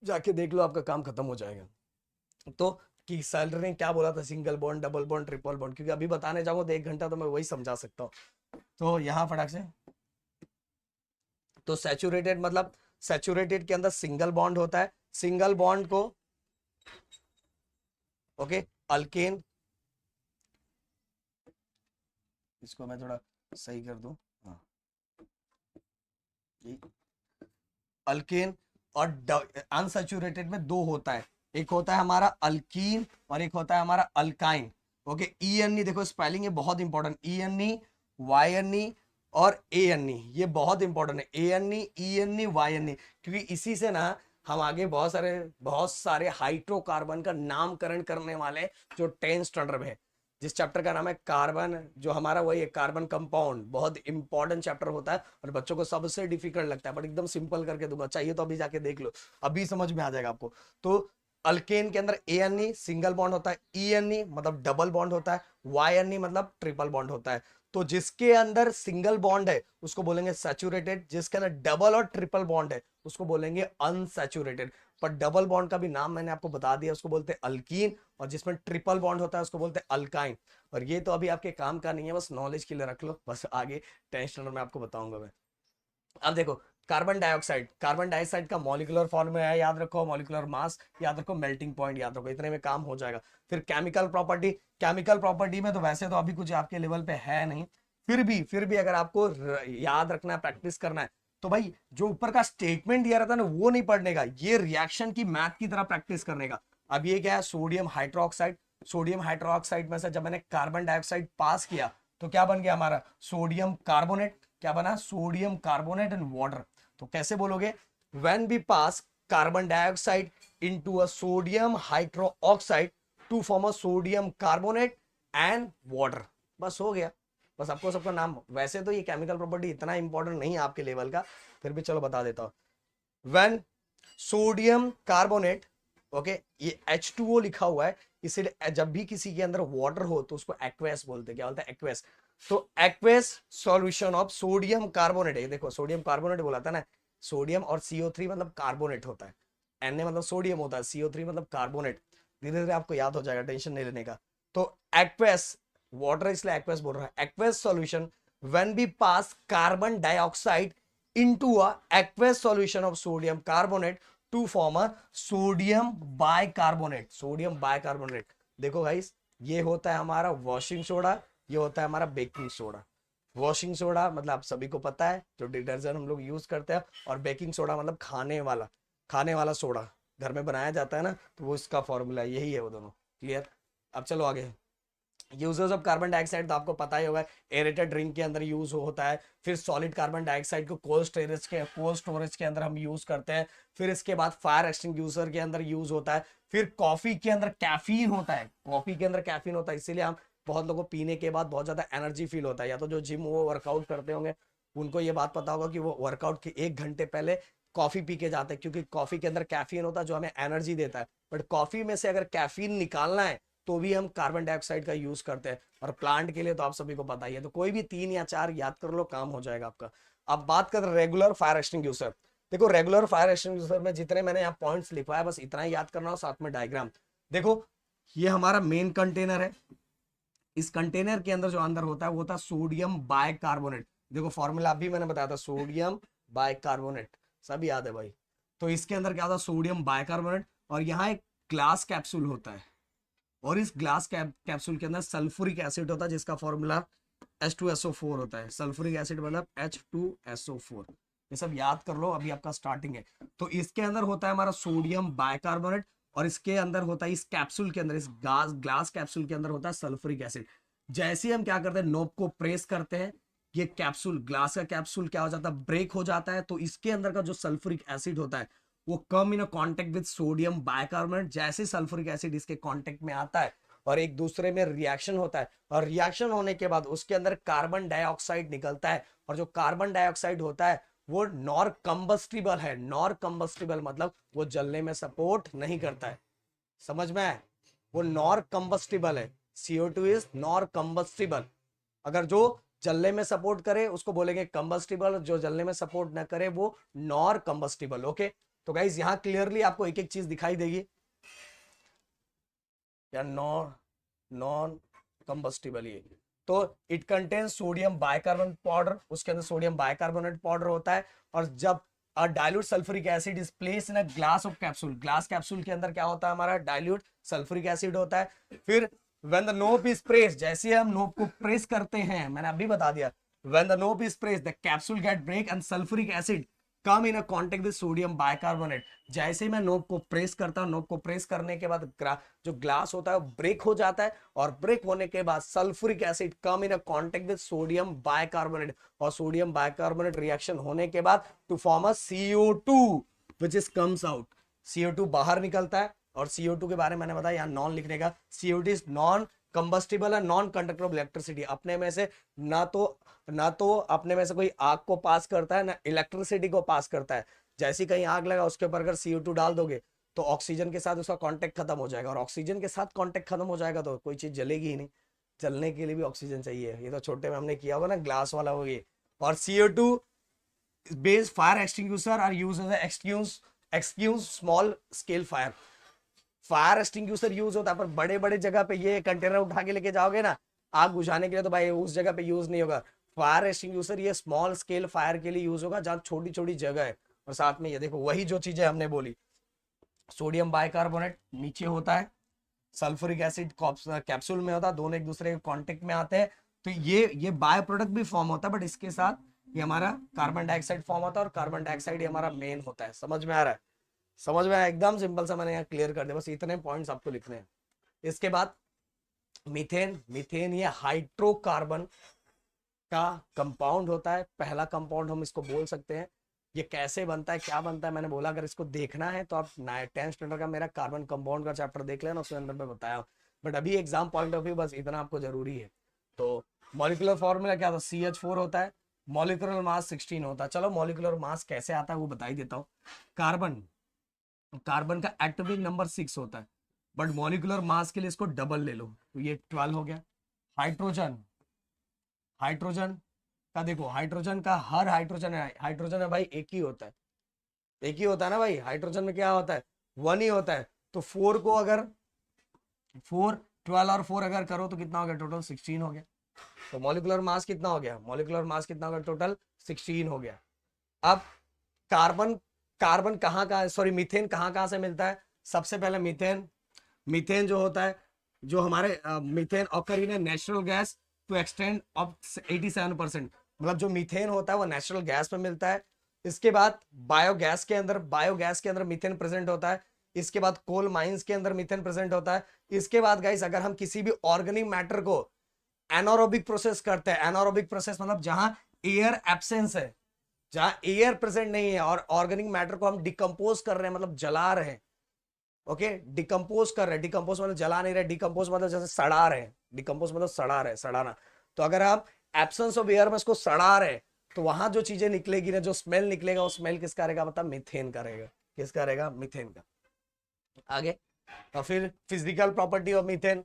जाके देख लो, आपका काम खत्म हो जाएगा। तो कि सैलरी ने क्या बोला था, single bond, double bond, triple bond, क्योंकि अभी बताने जाऊंगा तो 1 घंटा तो मैं वही समझा सकता हूँ। तो यहाँ फटाक से, तो सैचुरेटेड मतलब सैचुरेटेड के अंदर सिंगल बॉन्ड होता है, सिंगल बॉन्ड को ओके अल्केन, इसको मैं थोड़ा सही कर दूं, हाँ अल्केन, और अनसैचुरेटेड में दो होता है, एक होता है हमारा अल्कीन और एक होता है हमारा alkyne. Okay, E N E, देखो स्पेलिंग ये बहुत important, E N E, Y N E और ए एन ई, ये बहुत इंपॉर्टेंट है, A N E N E, Y N E, क्योंकि इसी से ना हम आगे बहुत सारे हाइड्रोकार्बन का नामकरण करने वाले, जो 10th स्टैंडर्ड में है, जिस चैप्टर का नाम है कार्बन, जो हमारा वही है कार्बन कंपाउंड, बहुत इंपॉर्टेंट चैप्टर होता है और बच्चों को सबसे डिफिकल्ट लगता है, बट एकदम सिंपल करके दूंगा, चाहिए तो अभी जाके देख लो, अभी समझ में आ जाएगा आपको। तो अल्केन के अंदर ए एन ई सिंगल बॉन्ड होता है, ई एन ई मतलब डबल बॉन्ड होता है, वाई एन ई मतलब ट्रिपल बॉन्ड होता है। तो जिसके अंदर सिंगल बॉन्ड है उसको बोलेंगे सैचुरेटेड, जिसके अंदर डबल और ट्रिपल बॉन्ड है उसको बोलेंगे अनसैचुरेटेड। पर डबल बॉन्ड का भी नाम मैंने आपको बता दिया, उसको बोलते हैं अल्कीन, और जिसमें ट्रिपल बॉन्ड होता है उसको बोलते हैं अल्काइन। और ये तो अभी आपके काम का नहीं है, बस नॉलेज के लिए रख लो, बस आगे 10th स्टैंडर्ड में आपको बताऊंगा मैं। अब देखो कार्बन डाइऑक्साइड, कार्बन डाइऑक्साइड का मॉलिक्यूलर फॉर्मूला है, याद रखो, मॉलिक्यूलर मास याद रखो, मेल्टिंग पॉइंट याद रखो, इतने में काम हो जाएगा। फिर केमिकल प्रॉपर्टी, केमिकल प्रॉपर्टी में तो वैसे तो अभी कुछ आपके लेवल पे है नहीं, फिर भी अगर आपको याद रखना है, प्रैक्टिस करना है, तो भाई जो ऊपर का स्टेटमेंट दिया रहता है ना वो नहीं पढ़ने का, ये रिएक्शन की मैथ की तरह प्रैक्टिस करने का। अब ये क्या है, सोडियम हाइड्रोक्साइड, सोडियम हाइड्रोक्साइड में से जब मैंने कार्बन डाइऑक्साइड पास किया तो क्या बन गया हमारा, सोडियम कार्बोनेट, क्या बना, सोडियम कार्बोनेट एंड वाटर। तो कैसे बोलोगे, when we pass carbon dioxide into a sodium hydroxide to form a sodium carbonate and water, बस हो गया, बस आपको सबका नाम। वैसे तो ये केमिकल प्रॉपर्टी इतना इंपॉर्टेंट नहीं है आपके लेवल का, फिर भी चलो बता देता हूं। व्हेन सोडियम कार्बोनेट, ओके, ये H2O लिखा हुआ है, इसलिए जब भी किसी के अंदर वाटर हो तो उसको एक्वेस बोलते हैं, क्या बोलते हैं, एक्वेस। तो aqueous solution of sodium carbonate है, देखो सोडियम कार्बोनेट बोला था ना, सोडियम और CO3 मतलब कार्बोनेट होता है, Na मतलब सोडियम होता है, CO3 मतलब कार्बोनेट, धीरे धीरे आपको याद हो जाएगा, टेंशन नहीं लेने का। तो एक्वेस, वाटर इसलिए एक्वेस बोल रहा है, aqueous solution when we pass carbon dioxide into a aqueous solution of sodium carbonate to form a sodium bicarbonate, sodium bicarbonate. देखो गाइस, ये होता है हमारा वॉशिंग सोडा, ये होता है हमारा बेकिंग सोडा। वॉशिंग सोडा मतलब आप सभी को पता है, जो डिटर्जेंट हम लोग यूज करते हैं, और बेकिंग सोडा मतलब खाने वाला सोडा घर में बनाया जाता है ना, तो वो इसका फॉर्मूला यही है, वो दोनों क्लियर। अब चलो आगे, यूजेस ऑफ कार्बन डाइऑक्साइड तो आपको पता ही होगा, एरेटेड ड्रिंक के अंदर यूज होता है, फिर सॉलिड कार्बन डाइऑक्साइड को कोल्ड स्टोरेज के अंदर हम यूज करते हैं, फिर इसके बाद फायर एक्सटिंग्विशर के अंदर यूज होता है, फिर कॉफी के अंदर कैफीन होता है, कॉफी के अंदर कैफीन होता है, इसीलिए हम बहुत लोगों को पीने के बाद बहुत ज्यादा एनर्जी फील होता है, या तो जो जिम वो वर्कआउट करते होंगे उनको ये बात पता होगा कि वो वर्कआउट के 1 घंटे पहले कॉफी पी के जाते हैं, क्योंकि कॉफी के अंदर कैफीन होता है जो हमें एनर्जी देता है। बट कॉफी में से अगर कैफीन निकालना है तो भी हम कार्बन डाइऑक्साइड का यूज करते हैं, और प्लांट के लिए तो आप सभी को पता ही है, तो कोई भी 3 या 4 याद कर लो, काम हो जाएगा आपका। अब बात कर रेगुलर फायर एक्सटिंग्विशर, देखो रेगुलर फायर एक्सटिंग्विशर में जितने मैंने यहाँ पॉइंट्स लिखवाया बस इतना ही याद करना हो, साथ में डायग्राम। देखो ये हमारा मेन कंटेनर है, इस कंटेनर के अंदर जो अंदर होता है वो होता है सोडियम बाइकार्बोनेट, देखो फॉर्मूला अभी मैंने बताया था, सोडियम बाइकार्बोनेट, सब याद है भाई। तो इसके अंदर क्या होता है, सोडियम बाइकार्बोनेट, और यहाँ एक ग्लास कैप्सूल होता है, और इस ग्लास कैप्सूल के अंदर सल्फ्यूरिक एसिड होता है जिसका फॉर्मूला H2SO4 होता है, सल्फ्यूरिक एसिड मतलब H2SO4, ये सब याद कर लो, अभी आपका स्टार्टिंग है। तो इसके अंदर होता है हमारा सोडियम बाइकार्बोनेट, और इसके अंदर होता है, इस कैप्सूल के अंदर, इस ग्लास कैप्सूल के अंदर होता है सल्फ्यूरिक एसिड। जैसे ही हम क्या करते हैं, नोब को प्रेस करते हैं, ये कैप्सूल, ग्लास का कैप्सूल क्या हो जाता है, ब्रेक हो जाता है, तो इसके अंदर का जो सल्फ्यूरिक एसिड होता है वो कम इन अ कांटेक्ट विद सोडियम बाइकार्बोनेट, जैसे सल्फ्यूरिक एसिड इसके कांटेक्ट में आता है और एक दूसरे में रिएक्शन होता है, और रिएक्शन होने के बाद उसके अंदर कार्बन डाइऑक्साइड निकलता है, और जो कार्बन डाइऑक्साइड होता है वो नॉर कंबस्टिबल है, नॉर कंबस्टिबल मतलब वो जलने में सपोर्ट नहीं करता है, समझ में आए, वो नॉर कंबस्टिबल है, CO2 इज नॉर कंबस्टिबल। अगर जो जलने में सपोर्ट करे उसको बोलेंगे कंबस्टिबल, जो जलने में सपोर्ट ना करे वो नॉर कंबस्टिबल। ओके, तो गाइज यहां क्लियरली आपको एक एक चीज दिखाई देगी, या नॉन कंबस्टिबल, ये तो it contains sodium bicarbonate powder, उसके अंदर सोडियम बाइकार्बोनेट पाउडर होता है, और जब dilute sulphuric acid is place in a glass of capsule, glass capsule के अंदर क्या होता है हमारा, डाइल्यूट सल्फ्यूरिक एसिड होता है। फिर when the knob is press, जैसे हम नोब को प्रेस करते हैं, मैंने अभी बता दिया, when the knob is press the capsule get break and sulphuric acid come in contact with sodium bicarbonate. जैसे ही मैं नोब को प्रेस करता हूँ, नोब को प्रेस करने के बाद जो ग्लास होता है वो ब्रेक हो जाता है, और ब्रेक होने के बाद sulphuric acid come in contact with sodium bicarbonate, और सोडियम बाइकार्बोनेट रिएक्शन होने के बाद to form a CO2 which is comes out. CO2 बाहर निकलता है, और CO2 के बारे में मैंने बताया यहाँ नॉन लिखने का। CO2 इज नॉन कंबस्टिबल है, नॉन कंडक्टर ऑफ इलेक्ट्रिसिटी। अपने में से ना तो अपने में से कोई आग को पास करता है, ना इलेक्ट्रिसिटी को पास करता है। जैसी कहीं आग लगा उसके ऊपर अगर CO2 डाल दोगे तो ऑक्सीजन के साथ उसका कांटेक्ट खत्म हो जाएगा, और ऑक्सीजन के साथ कांटेक्ट खत्म हो जाएगा तो कोई चीज जलेगी ही नहीं। जलने के लिए भी ऑक्सीजन चाहिए। ये तो छोटे में हमने किया होगा ना, ग्लास वाला हो ये। और CO2 based fire extinguisher are used as a excuse small scale fire। Fire extinguisher use होता है, पर बड़े बड़े जगह पे ये कंटेनर उठा के लेके जाओगे ना आग बुझाने के लिए, तो भाई उस जगह पे यूज नहीं होगा। फायर एक्सटिंग्विशर ये स्मॉल स्केल फायर के लिए यूज होगा जहाँ छोटी छोटी जगह है। और साथ में ये देखो वही जो चीजें हमने बोली, सोडियम बाइकार्बोनेट नीचे होता है, सल्फ्यूरिक एसिड कैप्सूल में होता है, दोनों एक दूसरे के कांटेक्ट में आते हैं, तो ये बाय प्रोडक्ट भी फॉर्म होता है, बट इसके साथ ये हमारा कार्बन डाइऑक्साइड फॉर्म होता है, और कार्बन डाइऑक्साइड हमारा मेन होता है। समझ में आ रहा है? समझ में आया? एकदम सिंपल सा मैंने यहाँ क्लियर कर दिया, बस इतने पॉइंट्स आपको लिखने हैं। इसके बाद मीथेन ये हाइड्रोकार्बन का कंपाउंड होता है, पहला कंपाउंड हम इसको बोल सकते हैं। ये कैसे बनता है, क्या बनता है, मैंने बोला अगर इसको देखना है तो आप 10th स्टैंडर्ड का मेरा कार्बन कंपाउंड का चैप्टर देख लेना, उसके अंदर मैं बताया। बट अभी एग्जाम पॉइंट ऑफ व्यू बस इतना आपको जरूरी है। तो मॉलिक्यूलर फॉर्मूला क्या था, CH4 होता है, मॉलिक्यूलर मास 16 होता है। चलो मॉलिक्यूलर मास कैसे आता है वो बता ही देता हूँ। कार्बन का एटॉमिक नंबर 6 होता है, बट मॉलिक्यूलर मास के लिए इसको डबल ले लो तो ये 12 हो गया। हाइड्रोजन का देखो, हाइड्रोजन का हर हाइड्रोजन है भाई एक ही होता है, एक ही होता है ना भाई। हाइड्रोजन में क्या होता है, 1 ही होता है। तो 4 को अगर 12 और 4 अगर करो तो कितना हो गया, टोटल 16 हो गया। तो मॉलिक्यूलर मास कितना हो गया, टोटल 16 हो गया। अब कार्बन कहाँ सॉरी मीथेन कहाँ से मिलता है। सबसे पहले मीथेन जो होता है, जो हमारे methane occur in natural gas to extend up 87%, मतलब जो मीथेन होता है वो नेचुरल गैस में मिलता है। इसके बाद बायोगैस के अंदर मीथेन प्रेजेंट होता है। इसके बाद कोल माइंस के अंदर मीथेन प्रेजेंट होता है। इसके बाद गाइस अगर हम किसी भी ऑर्गेनिक मैटर को एनारोबिक प्रोसेस करते हैं, एनारोबिक प्रोसेस मतलब जहां एयर एब्सेंस है, जहां एयर प्रेजेंट नहीं है, और ऑर्गेनिक मैटर को हम डिकम्पोज कर रहे हैं, मतलब जला रहे हैं। ओके, डिकम्पोज कर रहे हैं, डिकम्पोज मतलब जला नहीं रहे, डिकम्पोज मतलब जैसे सड़ा रहे हैं, डिकम्पोज मतलब सड़ा रहे, सड़ाना। तो अगर हम एब्सेंस ऑफ एयर में इसको सड़ा रहे तो वहां जो चीजें निकलेगी ना, जो स्मेल निकलेगा, वो स्मेल किसका रहेगा, मतलब मीथेन का रहेगा। किसका रहेगा, मीथेन का। आगे और फिर physical property of methane,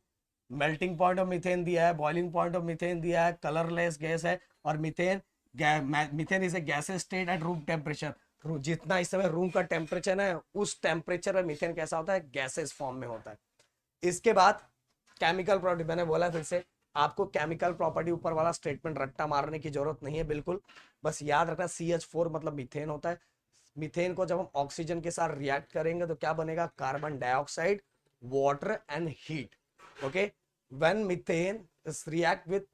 melting point of methane दिया है, बॉइलिंग पॉइंट ऑफ मीथेन दिया है, कलरलेस गैस है, और methane is a gases state at room temperature. जितना इस समय रूम का टेम्परेचर है उस टेम्परेचर में मीथेन कैसा होता है, गैसेस फॉर्म में होता है। इसके बाद केमिकल प्रॉपर्टी, मैंने बोला फिर से आपको केमिकल प्रॉपर्टी ऊपर वाला स्टेटमेंट रट्टा मारने की जरूरत नहीं है, बिल्कुल बस याद रखना CH4 मतलब मीथेन होता है। मीथेन को जब हम ऑक्सीजन के साथ रिएक्ट करेंगे तो क्या बनेगा, carbon dioxide, water and heat. Okay, when methane is react with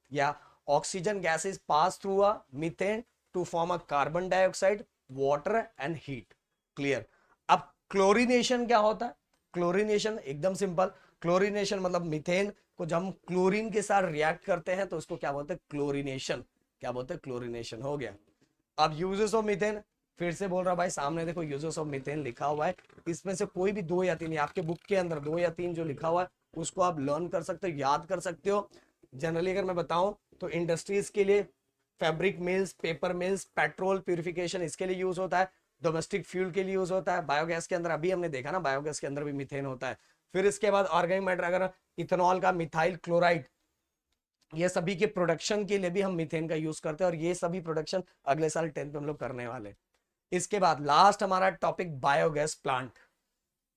oxygen gases pass through a methane to form a carbon dioxide, water and heat। Clear. अब क्लोरीनेशन क्या होता है, क्लोरीनेशन एकदम सिंपल। क्लोरीनेशन मतलब मीथेन को जब हम chlorine के साथ रिएक्ट करते हैं तो उसको क्या बोलते हैं, क्लोरीनेशन। क्या बोलते हैं, क्लोरीनेशन हो गया। अब यूजेस ऑफ मीथेन, फिर से बोल रहा भाई सामने देखो यूजेस ऑफ मीथेन लिखा हुआ है, इसमें से कोई भी 2 या 3 आपके बुक के अंदर 2 या 3 जो लिखा हुआ है उसको आप लर्न कर सकते हो, याद कर सकते हो। जनरली अगर मैं बताऊं तो इंडस्ट्रीज के लिए fabric mills, paper mills, petrol purification इसके लिए यूज होता है, डोमेस्टिक फ्यूल के लिए यूज होता है, बायोगैस के अंदर अभी हमने देखा ना, बायोगैस के अंदर भी मीथेन होता है। फिर इसके बाद ऑर्गेनिक मैटर, अगर इथेनॉल का मिथाइल क्लोराइड, ये सभी के प्रोडक्शन के लिए भी हम मीथेन का यूज करते हैं, और ये सभी प्रोडक्शन अगले साल 10th में हम लोग करने वाले। इसके बाद लास्ट हमारा topic biogas plant.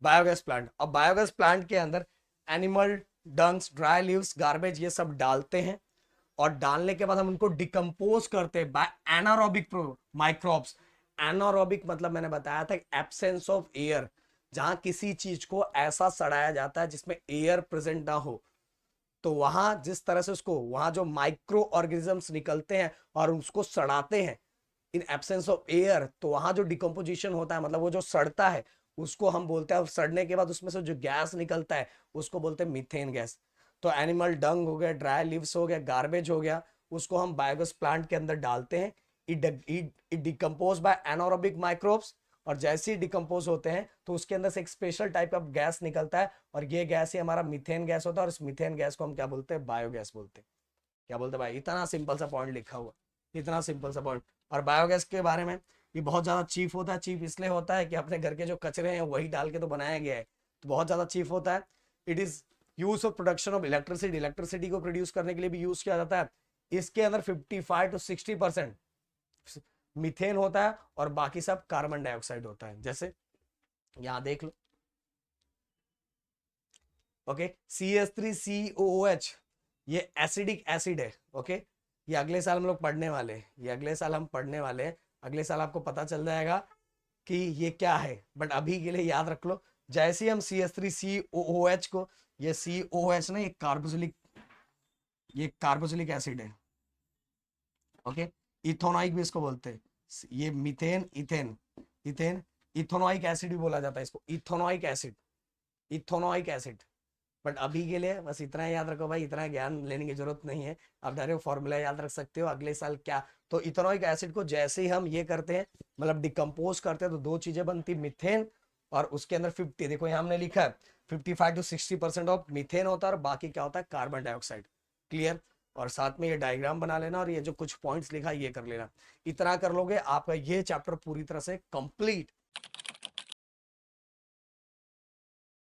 Biogas plant, अब बायोगैस प्लांट के अंदर animal dunks, dry leaves, garbage ये सब डालते हैं, और डालने के बाद हम उनको डिकम्पोज करते हैं बाय एनारोबिक माइक्रोब्स। एनारोबिक मतलब मैंने बताया था एब्सेंस ऑफ एयर, जहां किसी चीज को ऐसा सड़ाया जाता है जिसमें एयर प्रेजेंट ना हो, तो वहां जिस तरह से उसको, वहां जो माइक्रो ऑर्गेनिजम्स निकलते हैं और उसको सड़ाते हैं, इन एब्सेंस ऑफ एयर, तो वहां जो डिकम्पोजिशन होता है, मतलब वो जो सड़ता है, उसको हम बोलते हैं, सड़ने के बाद उसमें से जो गैस निकलता है उसको बोलते हैं मीथेन गैस। तो एनिमल डंग हो गया, ड्राई लीव्स हो गया, गार्बेज हो गया, उसको हम बायोगैस प्लांट के अंदर डालते हैं। It decompose by anaerobic microbes, और जैसे ही डिकम्पोज होते हैं तो उसके अंदर से एक स्पेशल टाइप ऑफ गैस निकलता है, और ये गैस ही हमारा मीथेन गैस होता है, और इस मीथेन गैस को हम क्या बोलते हैं, बायोगैस बोलते हैं। क्या बोलते हैं भाई, इतना सिंपल सा पॉइंट लिखा हुआ, इतना सिंपल सा पॉइंट। और बायोगैस के बारे में, ये बहुत ज्यादा चीप होता है। चीप इसलिए होता है कि अपने घर के जो कचरे हैं वही डाल के तो बनाया गया है, तो बहुत ज्यादा चीप होता है। It is use of production of electricity, electricity को प्रोड्यूस करने के लिए भी यूज किया जाता है। इसके अंदर 55 to 60% मीथेन होता है, और बाकी सब कार्बन डाइऑक्साइड होता है। जैसे यहां देख लो, ओके, CH3COOH, ये एसिडिक एसिड है। ओके, ये अगले साल हम लोग पढ़ने वाले हैं, ये अगले साल हम पढ़ने वाले हैं, अगले साल आपको पता चल जाएगा कि ये क्या है, बट अभी के लिए याद रख लो। जैसे ही हम CH3COOH को, ये COH ना, ये कार्बोक्सिलिक एसिड है। ओके, इथोनोइक भी इसको बोलते हैं, ये मीथेन, इथेन, इथेन, इथोनोइक एसिड भी बोला जाता है इसको, इथोनोइक एसिड, इथोनोइक एसिड। बट अभी के लिए बस इतना याद रखो भाई, इतना ज्ञान लेने की जरूरत नहीं है, आप डायरेक्ट फॉर्मूला याद रख सकते हो। अगले साल क्या, तो इथेनॉइक एसिड को जैसे ही हम ये करते हैं, मतलब डिकम्पोज करते हैं, तो दो चीजें बनती, मीथेन, और उसके अंदर 50, देखो यहाँ हमने लिखा है 55 to 60% ऑफ मीथेन होता है, और बाकी क्या होता है, कार्बन डाइऑक्साइड। क्लियर, और साथ में ये डायग्राम बना लेना, और ये जो कुछ पॉइंट्स लिखा है ये कर लेना। इतना कर लोगे आपका ये चैप्टर पूरी तरह से कंप्लीट।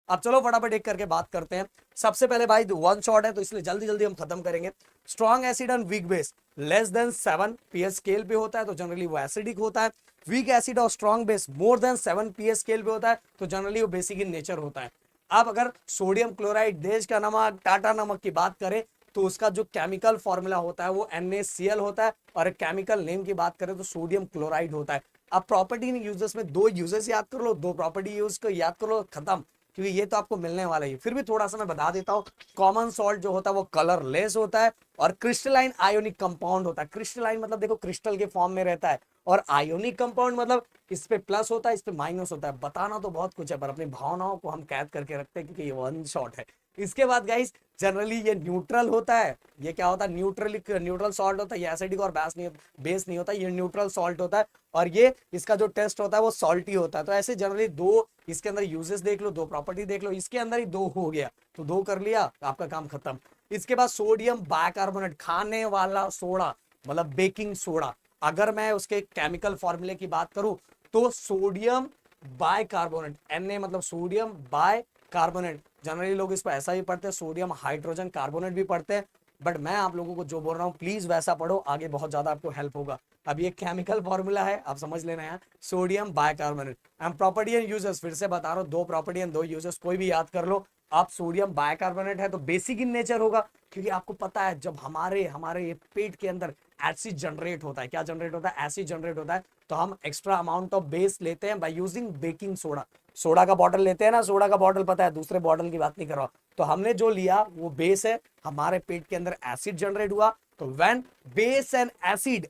अब चलो फटाफट एक करके बात करते हैं। सबसे पहले भाई वन शॉट है तो इसलिए जल्दी जल्दी हम खत्म करेंगे। Strong acid and weak base less than 7 pH scale पे होता है तो जनरली वो एसिडिक होता है। वीक एसिड और strong base more than 7 pH scale पे होता है तो जनरली वो बेसिक इन नेचर होता है। अब अगर सोडियम क्लोराइड, देश का नमक, टाटा नमक की बात करें तो उसका जो केमिकल फॉर्मूला होता है वो NaCl होता है, और केमिकल नेम की बात करें तो सोडियम क्लोराइड होता है। अब प्रॉपर्टी यूजेस में दो यूजेस याद कर लो, दो प्रॉपर्टी यूज को याद कर लो, खत्म, क्योंकि ये तो आपको मिलने वाला ही। फिर भी थोड़ा सा मैं बता देता हूँ, कॉमन सॉल्ट जो होता है वो कलरलेस होता है, और क्रिस्टलाइन आयोनिक कंपाउंड होता है। क्रिस्टलाइन मतलब देखो क्रिस्टल के फॉर्म में रहता है, और आयोनिक कंपाउंड मतलब इस पे प्लस होता है, इस पे माइनस होता है। बताना तो बहुत कुछ है, पर अपनी भावनाओं को हम कैद करके रखते हैं क्योंकि ये वन शॉट है। इसके बाद गाइस जनरली ये न्यूट्रल होता है। ये क्या होता है, न्यूट्रल सॉल्ट होता है, ये एसिडिक और बेस नहीं होता, ये न्यूट्रल सॉल्ट होता है, और ये इसका जो टेस्ट होता है वो सॉल्टी होता है। तो ऐसे जनरली दो इसके अंदर यूजेस देख लो, दो प्रॉपर्टी देख लो, इसके अंदर ही दो हो गया, तो दो कर लिया आपका काम खत्म। इसके बाद सोडियम बाइकार्बोनेट, खाने वाला सोडा मतलब बेकिंग सोडा। अगर मैं उसके केमिकल फॉर्मूले की बात करूं तो सोडियम बाइकार्बोनेट, Na मतलब सोडियम बाइकार्बोनेट, जनरली लोग इसको ऐसा भी पढ़ते हैं, सोडियम हाइड्रोजन कार्बोनेट भी पढ़ते हैं, बट मैं आप लोगों को जो बोल रहा हूँ प्लीज वैसा पढ़ो, आगे बहुत ज्यादा आपको हेल्प होगा। अब ये केमिकल फॉर्मूला है, आप समझ लेना है, sodium bicarbonate. And property and uses, फिर से बता रहा हूँ, दो प्रॉपर्टी एंड दो यूजेस, कोई भी याद कर लो। आप सोडियम बाइकार्बोनेट है तो बेसिक इन नेचर होगा, क्योंकि आपको पता है जब हमारे हमारे पेट के अंदर एसिड जनरेट होता है, क्या जनरेट होता है, एसिड जनरेट होता है, तो हम एक्स्ट्रा अमाउंट ऑफ बेस लेते हैं by using baking soda. Soda का बॉटल लेते हैं ना, सोडा का बॉटल पता है, दूसरे बॉटल की बात नहीं कर रहा, तो हमने जो लिया वो बेस है, हमारे पेट के अंदर एसिड जनरेट हुआ, तो when base and acid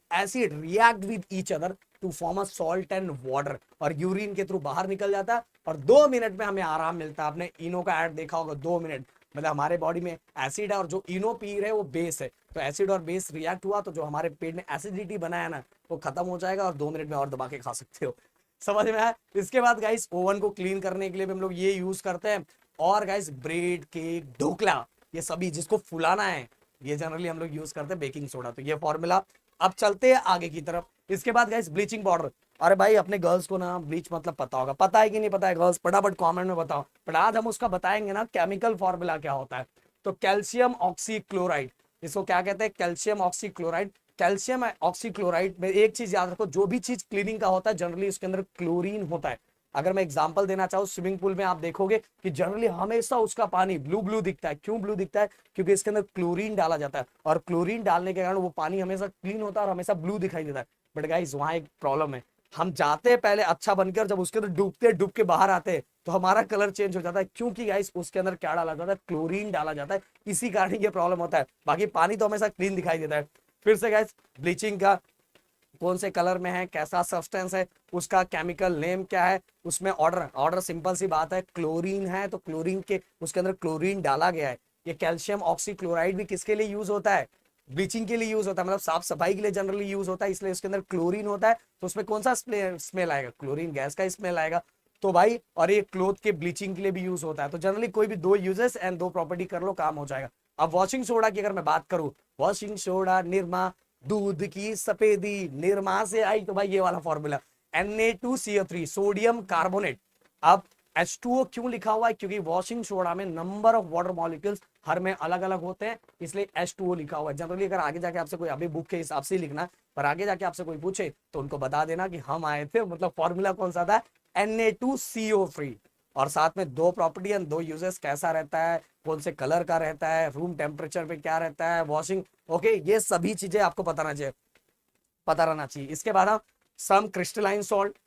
react with each other to form a salt and water, और यूरिन के थ्रू बाहर निकल जाता है, और 2 मिनट में हमें आराम मिलता है। आपने इनो का ऐड देखा होगा, 2 मिनट मतलब हमारे बॉडी में एसिड है और जो इनो पी रहे हैं वो बेस है, तो एसिड और बेस रिएक्ट हुआ तो जो हमारे पेट में एसिडिटी बनाया ना वो खत्म हो जाएगा, और 2 मिनट में और दबा के खा सकते हो। समझ में आया। इसके बाद गाइस ओवन को क्लीन करने के लिए भी हम लोग ये यूज करते हैं, और गाइस ब्रेड, केक, ढोकला, ये सभी जिसको फुलाना है ये जनरली हम लोग यूज करते हैं बेकिंग सोडा। तो ये फॉर्मूला। अब चलते हैं आगे की तरफ। इसके बाद गाइस ब्लीचिंग पाउडर। अरे भाई अपने गर्ल्स को ना ब्लीच मतलब पता होगा, पता है कि नहीं पता है गर्ल्स, फटाफट कमेंट में बताओ। पर आज हम उसका बताएंगे ना केमिकल फॉर्मूला क्या होता है। तो कैल्शियम ऑक्सीक्लोराइड, इसको क्या कहते हैं, कैल्शियम ऑक्सीक्लोराइड। कैल्शियम ऑक्सीक्लोराइड में एक चीज याद रखो, जो भी चीज क्लीनिंग का होता है जनरली उसके अंदर क्लोरीन होता है। अगर मैं एग्जांपल देना चाहूँ, स्विमिंग पूल में आप देखोगे कि जनरली हमेशा उसका पानी ब्लू ब्लू दिखता है। क्यों ब्लू दिखता है, क्योंकि इसके अंदर क्लोरीन डाला जाता है, और क्लोरीन डालने के कारण वो पानी हमेशा क्लीन होता है और हमेशा ब्लू दिखाई देता है। बट गाइस वहां एक प्रॉब्लम है, हम जाते हैं पहले अच्छा बनकर, जब उसके अंदर डूब के बाहर आते हैं तो हमारा कलर चेंज हो जाता है, क्योंकि गाइस उसके अंदर क्या डाला जाता है, क्लोरीन डाला जाता है, इसी कारण ये प्रॉब्लम होता है। बाकी पानी तो हमेशा क्लीन दिखाई देता है। फिर से गाइस ब्लीचिंग का कौन से कलर में है, कैसा सब्सटेंस है, उसका केमिकल नेम क्या है, उसमें ऑर्डर सिंपल सी बात है, क्लोरीन है तो क्लोरीन के उसके अंदर क्लोरीन डाला गया है। ये कैल्शियम ऑक्सीक्लोराइड भी किसके लिए यूज होता है, ब्लीचिंग के लिए यूज होता है, मतलब साफ सफाई के लिए जनरली यूज होता है, इसलिए उसके अंदर क्लोरीन होता है। तो उसमें कौन सा स्मेल आएगा, क्लोरीन गैस का स्मेल आएगा। तो भाई और ये क्लोथ के ब्लीचिंग के लिए भी यूज होता है। तो जनरली कोई भी दो यूजेस एंड दो प्रॉपर्टी कर लो, काम हो जाएगा। अब वॉशिंग सोडा की अगर मैं बात करूं, वॉशिंग सोडा, निरमा, दूध की सफेदी, निरमा से आई तो भाई ये वाला फॉर्मूला Na2CO3 सोडियम कार्बोनेट। अब H2O क्यों लिखा हुआ है, क्योंकि वॉशिंग सोडा में नंबर ऑफ वाटर मॉलिक्यूल्स हर में अलग अलग होते हैं, इसलिए H2O लिखा हुआ है। जनरली अगर आगे जाके आपसे कोई, अभी बुक के हिसाब से ही लिखना, पर आगे जाके आपसे कोई पूछे तो उनको बता देना कि हम आए थे, मतलब फॉर्मूला कौन सा था, Na2CO3। और साथ में दो प्रॉपर्टी एंड दो यूजेस, कैसा रहता है, कौन से कलर का रहता है, रूम टेम्परेचर पे क्या रहता है, वॉशिंग, ओके, ये सभी चीजें आपको पता रहना चाहिए। इसके बाद हम सम क्रिस्टलाइन सॉल्ट,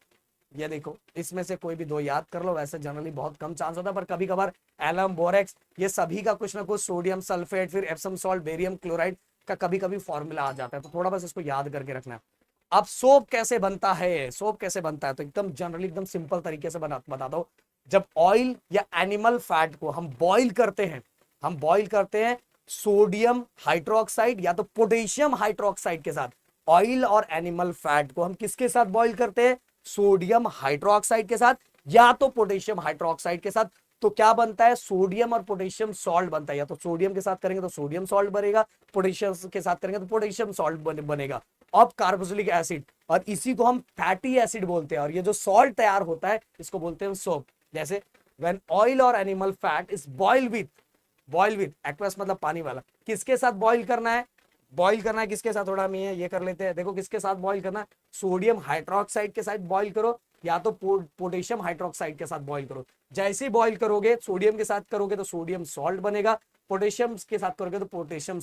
ये देखो इसमें से कोई भी दो याद कर लो, वैसे जनरली बहुत कम चांस होता है, पर कभी कभार एलम, बोरेक्स, ये सभी का कुछ ना कुछ, सोडियम सल्फेट, फिर एप्सम सॉल्ट, बेरियम क्लोराइड का कभी कभी फॉर्मूला आ जाता है, तो थोड़ा बस इसको याद करके रखना है। अब सोप कैसे बनता है, सोप कैसे बनता है, तो एकदम जनरली एकदम सिंपल तरीके से बताता हूं। जब ऑयल या एनिमल फैट को हम बॉइल करते हैं सोडियम हाइड्रोक्साइड या तो पोटेशियम हाइड्रोक्साइड के साथ। ऑयल और एनिमल फैट को हम किसके साथ बॉइल करते हैं, सोडियम हाइड्रोक्साइड के साथ या तो पोटेशियम हाइड्रोक्साइड के साथ। तो क्या बनता है, सोडियम और पोटेशियम सॉल्ट बनता है। या तो सोडियम के साथ करेंगे तो सोडियम सॉल्ट बनेगा, पोटेशियम के साथ करेंगे तो पोटेशियम सॉल्ट बनेगा। अब कार्बोक्सिलिक एसिड, और इसी को हम फैटी एसिड बोलते हैं। और ये जो सॉल्ट तैयार होता है इसको बोलते हैं सोप। जैसे व्हेन ऑयल और animal fat is boil with aqueous, मतलब पानी वाला, किसके साथ बॉइल करना है, किसके साथ, थोड़ा हम ये कर लेते हैं। देखो किसके साथ बॉइल करना है, सोडियम हाइड्रोक्साइड के साथ बॉइल करो या तो पोटेशियम हाइड्रोक्साइड के साथ बॉइल करो। जैसे ही बॉइल करोगे, सोडियम के साथ करोगे तो सोडियम सॉल्ट बनेगा, पोटेशियम के साथ करोगे तो पोटेशियम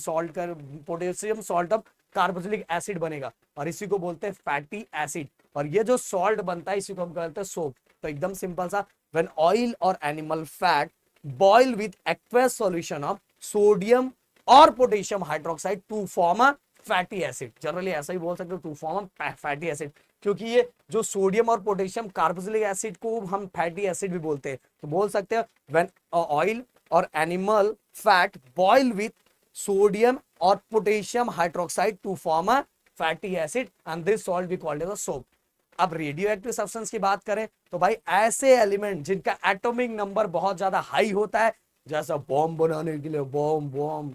सॉल्ट अब कार्बोक्सिलिक एसिड बनेगा, और इसी को बोलते हैं फैटी एसिड। और ये जो सॉल्ट बनता है इसी को हम कहते हैं सोप। तो एकदम सिंपल सा, व्हेन ऑयल और animal fat boil with aqueous solution of sodium और potassium hydroxide to form a fatty acid. Generally ऐसा ही बोल सकते हो, to form a fatty acid, क्योंकि ये जो सोडियम और पोटेशियम कार्बोक्सिलिक एसिड को हम फैटी एसिड भी बोलते हैं। तो बोल सकते हैं व्हेन ऑयल और animal fat boil with sodium और potassium hydroxide to form a fatty acid and this salt we called as a soap. अब रेडियो एक्टिव सब्सटेंस की बात करें तो भाई ऐसे एलिमेंट जिनका एटॉमिक नंबर बहुत ज्यादा हाई होता है, जैसा बॉम्ब बनाने के लिए बॉम्ब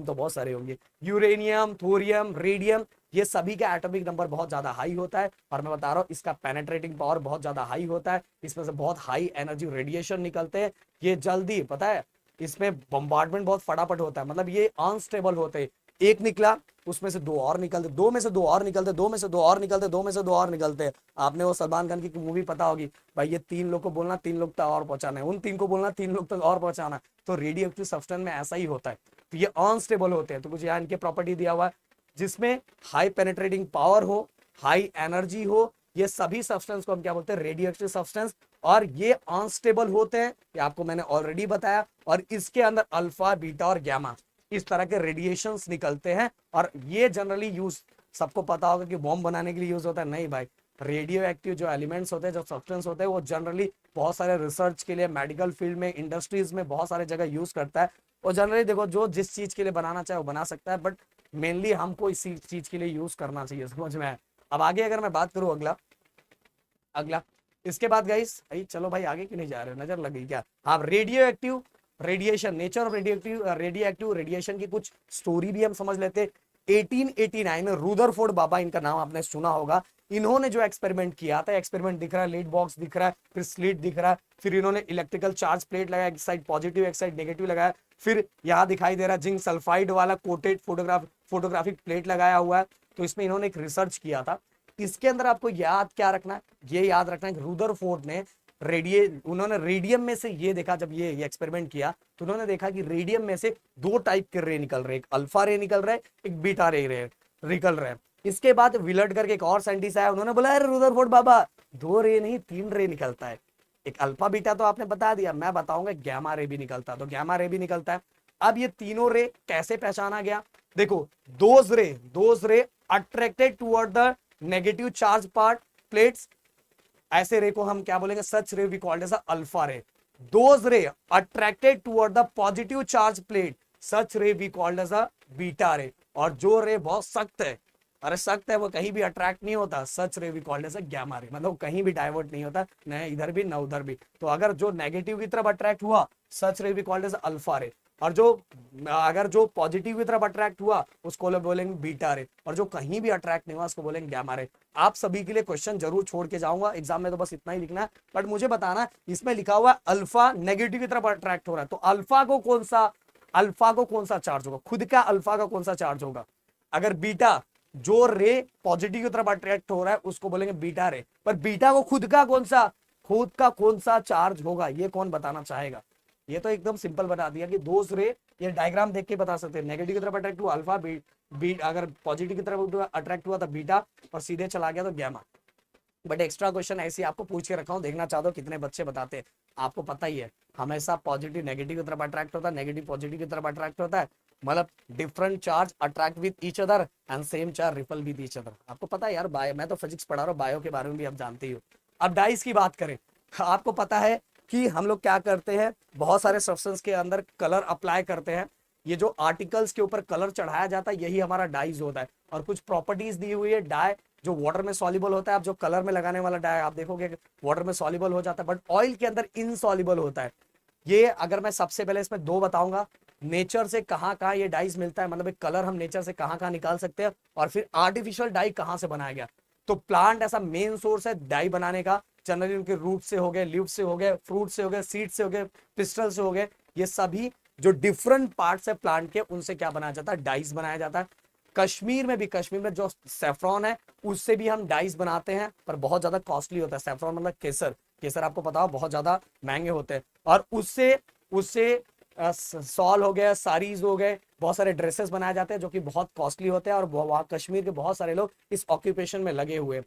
तो बहुत सारे होंगे, यूरेनियम, थोरियम, रेडियम, ये सभी का एटॉमिक नंबर बहुत ज्यादा हाई होता है। और मैं बता रहा हूँ इसका पेनेट्रेटिंग पावर बहुत ज्यादा हाई होता है, इसमें से बहुत हाई एनर्जी रेडिएशन निकलते हैं। ये जल्दी, पता है, इसमें बम्बार्डमेंट बहुत फटाफट होता है, मतलब ये अनस्टेबल होते हैं। एक निकला उसमें से दो और निकलते, दो में से दो और निकलते, दो में से दो और निकलते, दो में से दो और निकलते। आपने वो सलमान खान की मूवी पता होगी, भाई ये तीन लोग को बोलना, तीन लोग तक और पहुंचाना है, उन तीन को बोलना, तीन लोग तक और पहुंचाना। तो रेडियो एक्टिव सब्सटेंस में ऐसा ही होता है। तो ये अनस्टेबल होते हैं। तो कुछ यहाँ इनके प्रॉपर्टी दिया हुआ है, जिसमें हाई पेनेट्रेटिंग पावर हो, हाई एनर्जी हो, ये सभी सब्सटेंस को हम क्या बोलते हैं, रेडियो एक्टिव सब्सटेंस। और ये अनस्टेबल होते हैं, ये आपको मैंने ऑलरेडी बताया। और इसके अंदर अल्फा, बीटा और गामा इस तरह के रेडिएशंस निकलते हैं। और ये जनरली यूज, सबको पता होगा कि बॉम्ब बनाने के लिए यूज होता है, नहीं भाई, रेडियो एक्टिव जो एलिमेंट्स होते हैं, जो सब्सटेंस होते हैं, वो जनरली बहुत सारे रिसर्च के लिए, मेडिकल फील्ड में, इंडस्ट्रीज में बहुत सारे जगह यूज करता है। और जनरली देखो जो जिस चीज के लिए बनाना चाहे वो बना सकता है, बट मेनली हमको इसी चीज के लिए यूज करना चाहिए, समझ में आया। अब आगे अगर मैं बात करूं, अगला इसके बाद गाइस, चलो भाई आगे क्यों नहीं जा रहे हो, नजर लगी क्या। हाँ, radio active radiation, nature of radio active radiation की कुछ स्टोरी भी हम समझ लेते। 1889 में रुदरफोर्ड बाबा, इनका नाम आपने सुना होगा, इन्होंने जो एक्सपेरिमेंट किया था, एक्सपेरिमेंट दिख रहा है, लीड बॉक्स दिख रहा है, फिर स्लिट दिख रहा है, फिर इन्होंने इलेक्ट्रिकल चार्ज प्लेट लगाया, एक साइड पॉजिटिव एक साइड नेगेटिव लगाया, फिर यहाँ दिखाई दे रहा है जिंक सल्फाइड वाला कोटेड फोटोग्राफिक प्लेट लगाया हुआ है। तो इसमें इन्होंने एक रिसर्च किया था। इसके अंदर आपको याद क्या रखना है, ये याद रखना है कि रुदरफोर्ड ने उन्होंने रेडियम में से ये देखा, जब ये एक्सपेरिमेंट किया तो उन्होंने देखा कि रेडियम में से दो टाइप के रे निकल रहे, एक अल्फा रे निकल रहा है, एक बीटा रे निकल रहा है। इसके बाद विलर्ड करके एक और साइंटिस्ट आया, उन्होंने बोला अरे रुदरफोर्ड बाबा, दो रे नहीं तीन रे निकलता है, एक अल्फा बीटा तो आपने बता दिया, मैं बताऊंगा गैमा रे भी निकलता है। तो गैमा रे भी निकलता है। अब ये तीनों रे कैसे पहचाना गया, देखो, those ray attracted toward the negative charge part plates, ऐसे रे को हम क्या बोलेंगे, such ray we called as alpha ray. Those ray attracted toward the positive charge plate, such ray we called as a beta ray. और जो रे बहुत सख्त है, अरे सख्त है, वो कहीं भी अट्रैक्ट नहीं होता, such ray we called as a gamma ray, मतलब कहीं भी डाइवर्ट नहीं होता, न इधर भी न उधर भी. तो अगर जो नेगेटिव की तरफ अट्रैक्ट हुआ, सच ray we called as alpha रे. और जो अगर जो पॉजिटिव की तरफ अट्रैक्ट हुआ, उसको बोलेंगे बीटा रे. और जो कहीं भी अट्रैक्ट नहीं हुआ, उसको बोलेंगे गैमा रे. आप सभी के लिए क्वेश्चन जरूर छोड़ के जाऊंगा एग्जाम में, तो बस इतना ही लिखना है. बट मुझे बताना, इसमें लिखा हुआ है अल्फा नेगेटिव की तरफ अट्रैक्ट हो रहा है, तो अल्फा को कौन सा चार्ज होगा, खुद का अल्फा का कौन सा चार्ज होगा. अगर बीटा, जो रे पॉजिटिव की तरफ अट्रैक्ट हो रहा है, उसको बोलेंगे बीटा रे. पर बीटा को खुद का कौन सा चार्ज होगा, ये कौन बताना चाहेगा. ये तो एकदम सिंपल बता दिया कि दोस्त रे, ये डायग्राम देख के बता सकते हैं. नेगेटिव की तरफ अट्रैक्ट हुआ अल्फा, अगर पॉजिटिव की तरफ अट्रैक्ट हुआ तो बीटा, और सीधे चला गया तो गैमा. बट एक्स्ट्रा क्वेश्चन ऐसे आपको पूछ के रखा हूं, देखना चाहते हो कितने बच्चे बताते हैं. आपको पता ही है, हमेशा पॉजिटिव नेगेटिव की तरफ अट्रैक्ट होता है, नेगेटिव पॉजिटिव की तरफ अट्रैक्ट होता है, मतलब different charge attract with each other and same charge ripple with each other. आपको पता है यार, बायो, मैं तो फिजिक्स पढ़ा रहा हूँ, बायो के बारे में भी आप जानते ही हो. अब डाइस की बात करें, आपको पता है कि हम लोग क्या करते हैं, बहुत सारे सब्सटेंस के अंदर कलर अप्लाई करते हैं. ये जो आर्टिकल्स के ऊपर कलर चढ़ाया जाता है, यही हमारा डाइज होता है. और कुछ प्रॉपर्टीज दी हुई है. डाई जो वाटर में सॉल्युबल होता है, आप जो कलर में लगाने वाला डाई आप देखोगे वाटर में सॉल्युबल हो जाता है, बट ऑयल के अंदर इनसॉल्युबल होता है. ये अगर मैं सबसे पहले इसमें दो बताऊंगा, नेचर से कहाँ कहाँ ये डाइज मिलता है, मतलब एक कलर हम नेचर से कहाँ कहाँ निकाल सकते हैं, और फिर आर्टिफिशियल डाई कहाँ से बनाया गया. तो प्लांट ऐसा मेन सोर्स है डाई बनाने का. जनरली उनके रूट से हो गए, लीव से हो गए, फ्रूट से हो गए, सीड से हो गए, पिस्टल से हो गए, ये सभी जो डिफरेंट पार्ट्स है प्लांट के, उनसे क्या बनाया जाता है, डाइस बनाया जाता है. कश्मीर में जो सेफ्रॉन है, उससे भी हम डाइस बनाते हैं, पर बहुत ज्यादा कॉस्टली होता है. सेफ्रॉन मतलब केसर, केसर आपको पता हो बहुत ज्यादा महंगे होते हैं. और उससे उससे सॉल हो गया, साड़ीज हो गए, बहुत सारे ड्रेसेस बनाए जाते हैं जो कि बहुत कॉस्टली होते हैं. और वहाँ कश्मीर के बहुत सारे लोग इस ऑक्यूपेशन में लगे हुए हैं.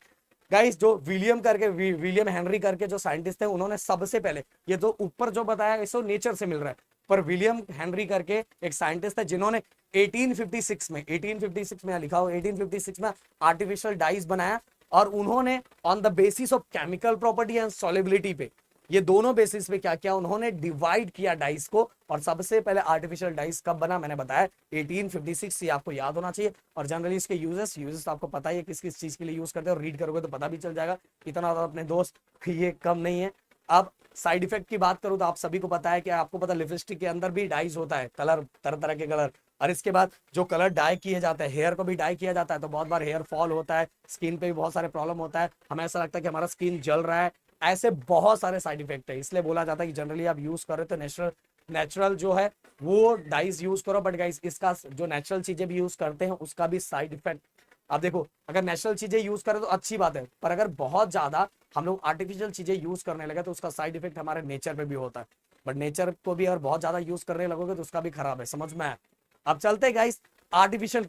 गाइस, जो विलियम हेनरी करके जो साइंटिस्ट है, उन्होंने सबसे पहले ये जो ऊपर जो बताया इसको नेचर से मिल रहा है, पर विलियम हेनरी करके एक साइंटिस्ट है जिन्होंने 1856 में लिखा हो, 1856 में आर्टिफिशियल डाइस बनाया. और उन्होंने on the basis of chemical property and solubility पे, ये दोनों बेसिस पे क्या किया, उन्होंने डिवाइड किया डाइस को. और सबसे पहले आर्टिफिशियल डाइस कब बना, मैंने बताया 1856, ये आपको याद होना चाहिए. और जनरली इसके यूजेस आपको पता ही है किस किस चीज के लिए यूज करते हैं, और रीड करोगे तो पता भी चल जाएगा. इतना तो अपने दोस्त ये कम नहीं है. अब साइड इफेक्ट की बात करूं तो आप सभी को पता है कि आपको पता लिपस्टिक के अंदर भी डाइज होता है, कलर, तरह तरह के कलर. और इसके बाद जो कलर डाई किए जाते हैं, हेयर को भी डाई किया जाता है, तो बहुत बार हेयर फॉल होता है, स्किन पे भी बहुत सारे प्रॉब्लम होता है, हमें ऐसा लगता है कि हमारा स्किन जल रहा है. ऐसे बहुत सारे साइड इफेक्ट है. इसलिए बोला जाता है कि जनरली आप यूज करो तो नेचुरल जो है वो डाइस यूज करो. बट गाइस, इसका जो नेचुरल चीजें भी यूज करते हैं उसका भी साइड इफेक्ट, आप देखो, अगर नेचुरल चीजें यूज करें तो अच्छी बात है, पर अगर बहुत ज्यादा हम लोग आर्टिफिशियल चीजें यूज करने लगे तो उसका साइड इफेक्ट हमारे नेचर पे भी होता है. बट नेचर को भी अगर बहुत ज्यादा यूज करने लगोगे तो उसका भी खराब है, समझ में आया. अब चलते गाइस आर्टिफिशियल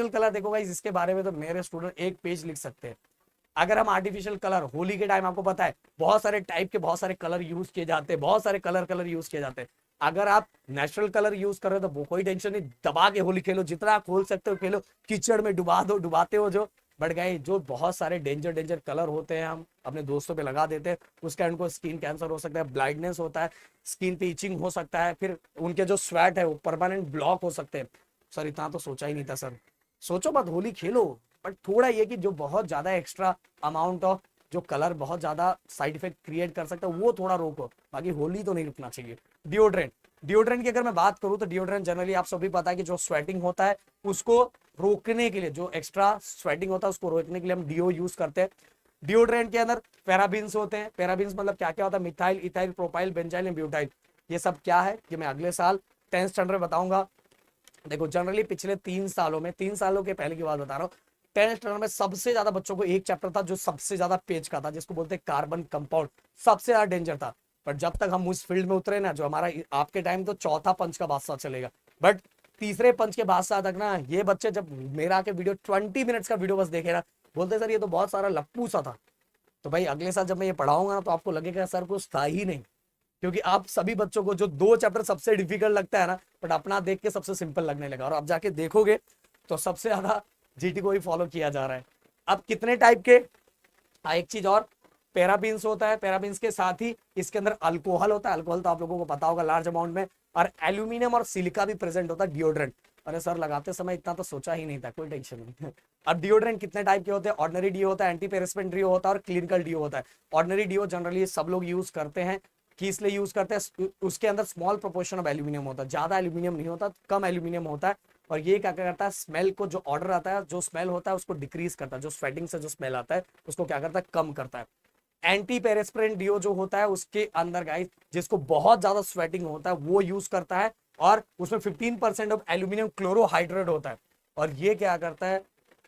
कलर देखो गाइस, इसके बारे में तो मेरे स्टूडेंट एक पेज लिख सकते हैं. अगर हम आर्टिफिशियल कलर, होली के टाइम आपको पता है बहुत सारे टाइप के बहुत सारे कलर यूज किए जाते हैं, बहुत सारे कलर यूज किए जाते हैं. अगर आप नेचुरल कलर यूज कर रहे हो तो वो कोई टेंशन नहीं, दबा के होली खेलो, जितना खोल सकते हो खेलो, कीचड़ में डुबा दो, डुबाते हो जो. बट गाइस, जो बहुत सारे डेंजर कलर होते हैं हम अपने दोस्तों पे लगा देते हैं, उसके उनको स्किन कैंसर हो सकता है, ब्लाइंडनेस होता है, स्किन पे इचिंग हो सकता है, फिर उनके जो स्वेट है वो परमानेंट ब्लॉक हो सकते हैं. सर इतना तो सोचा ही नहीं था सर. सोचो मत, होली खेलो, बट थोड़ा ये कि जो बहुत ज्यादा एक्स्ट्रा अमाउंट ऑफ जो कलर बहुत ज्यादा साइड इफेक्ट क्रिएट कर सकता है वो थोड़ा रोको, बाकी होली तो नहीं रुकना चाहिए. डिओड्रेंट की अगर मैं बात करूं तो डिओड्रेंट जनरली आप सभी पता है कि जो स्वेटिंग होता है उसको रोकने के लिए, जो एक्स्ट्रा स्वेटिंग होता है उसको रोकने के लिए हम डीओ यूज करते हैं. डिओड्रेंट के अंदर पैराबीन्स होते हैं. पैराबीन्स मतलब क्या क्या होता है, methyl, ethyl, propyl, benzyl and butyl. ये सब क्या है कि मैं अगले साल 10th स्टैंडर्ड में बताऊंगा. देखो जनरली पिछले 3 सालों के पहले की बात बता रहा हूँ, 10th स्टैंडर्ड में सबसे ज्यादा बच्चों को एक चैप्टर था जो सबसे ज्यादा पेज का था, जिसको बोलते हैं कार्बन कंपाउंड, सबसे ज्यादा डेंजर था. बट जब तक हम उस फील्ड में उतरे ना, जो हमारा आपके टाइम तो चौथा पंच का बादशाह चलेगा, बट तीसरे पंच के बादशाह तक ना, ये बच्चे जब मेरा आके वीडियो 20 मिनट्स का वीडियो बस देखे ना, बोलते सर ये तो बहुत सारा लप्पू सा था. तो भाई अगले साल जब मैं ये पढ़ाऊंगा ना तो आपको लगेगा सर कुछ था ही नहीं, क्योंकि आप सभी बच्चों को जो 2 चैप्टर सबसे डिफिकल्ट लगता है ना, बट अपना देख के सबसे सिंपल लगने लगा. और आप जाके देखोगे तो सबसे ज्यादा जीटी को ही फॉलो किया जा रहा है. अब कितने टाइप के, एक चीज और, पैराबीन्स होता है, पैराबीन्स के साथ ही इसके अंदर अल्कोहल होता है, अल्कोहल तो आप लोगों को पता होगा लार्ज अमाउंट में, और एल्यूमिनियम और सिलिका भी प्रेजेंट होता है डिओड्रेंट। अरे सर लगाते समय इतना तो सोचा ही नहीं था, कोई टेंशन नहीं। अब डिओड्रेंट कितने टाइप के होते हैं, ऑर्डिनरी डीओ होता है, एंटी पेरिस्पेंट डीओ होता है, और क्लिनिकल डीओ होता है। ऑर्डिनरी डीओ जनरली सब लोग यूज करते हैं, कि इसलिए यूज करते हैं उसके अंदर स्मॉल प्रोपोर्शन ऑफ एल्यूमिनियम होता है, ज्यादा एल्यूमिनियम नहीं होता, कम एल्यूमिनियम होता है। और ये क्या करता है, स्मेल को, जो ऑर्डर आता है, जो स्मेल होता है उसको डिक्रीज करता है, जो स्वेटिंग से जो स्मेल आता है उसको क्या करता है, कम करता है। एंटी पेरिस्पेंट डीओ जो होता है उसके अंदर गाइस, जिसको बहुत ज्यादा स्वेटिंग होता है वो यूज करता है, और उसमें 15% ऑफ एल्यूमिनियम क्लोरोहाइड्रेट होता है। और ये क्या करता है,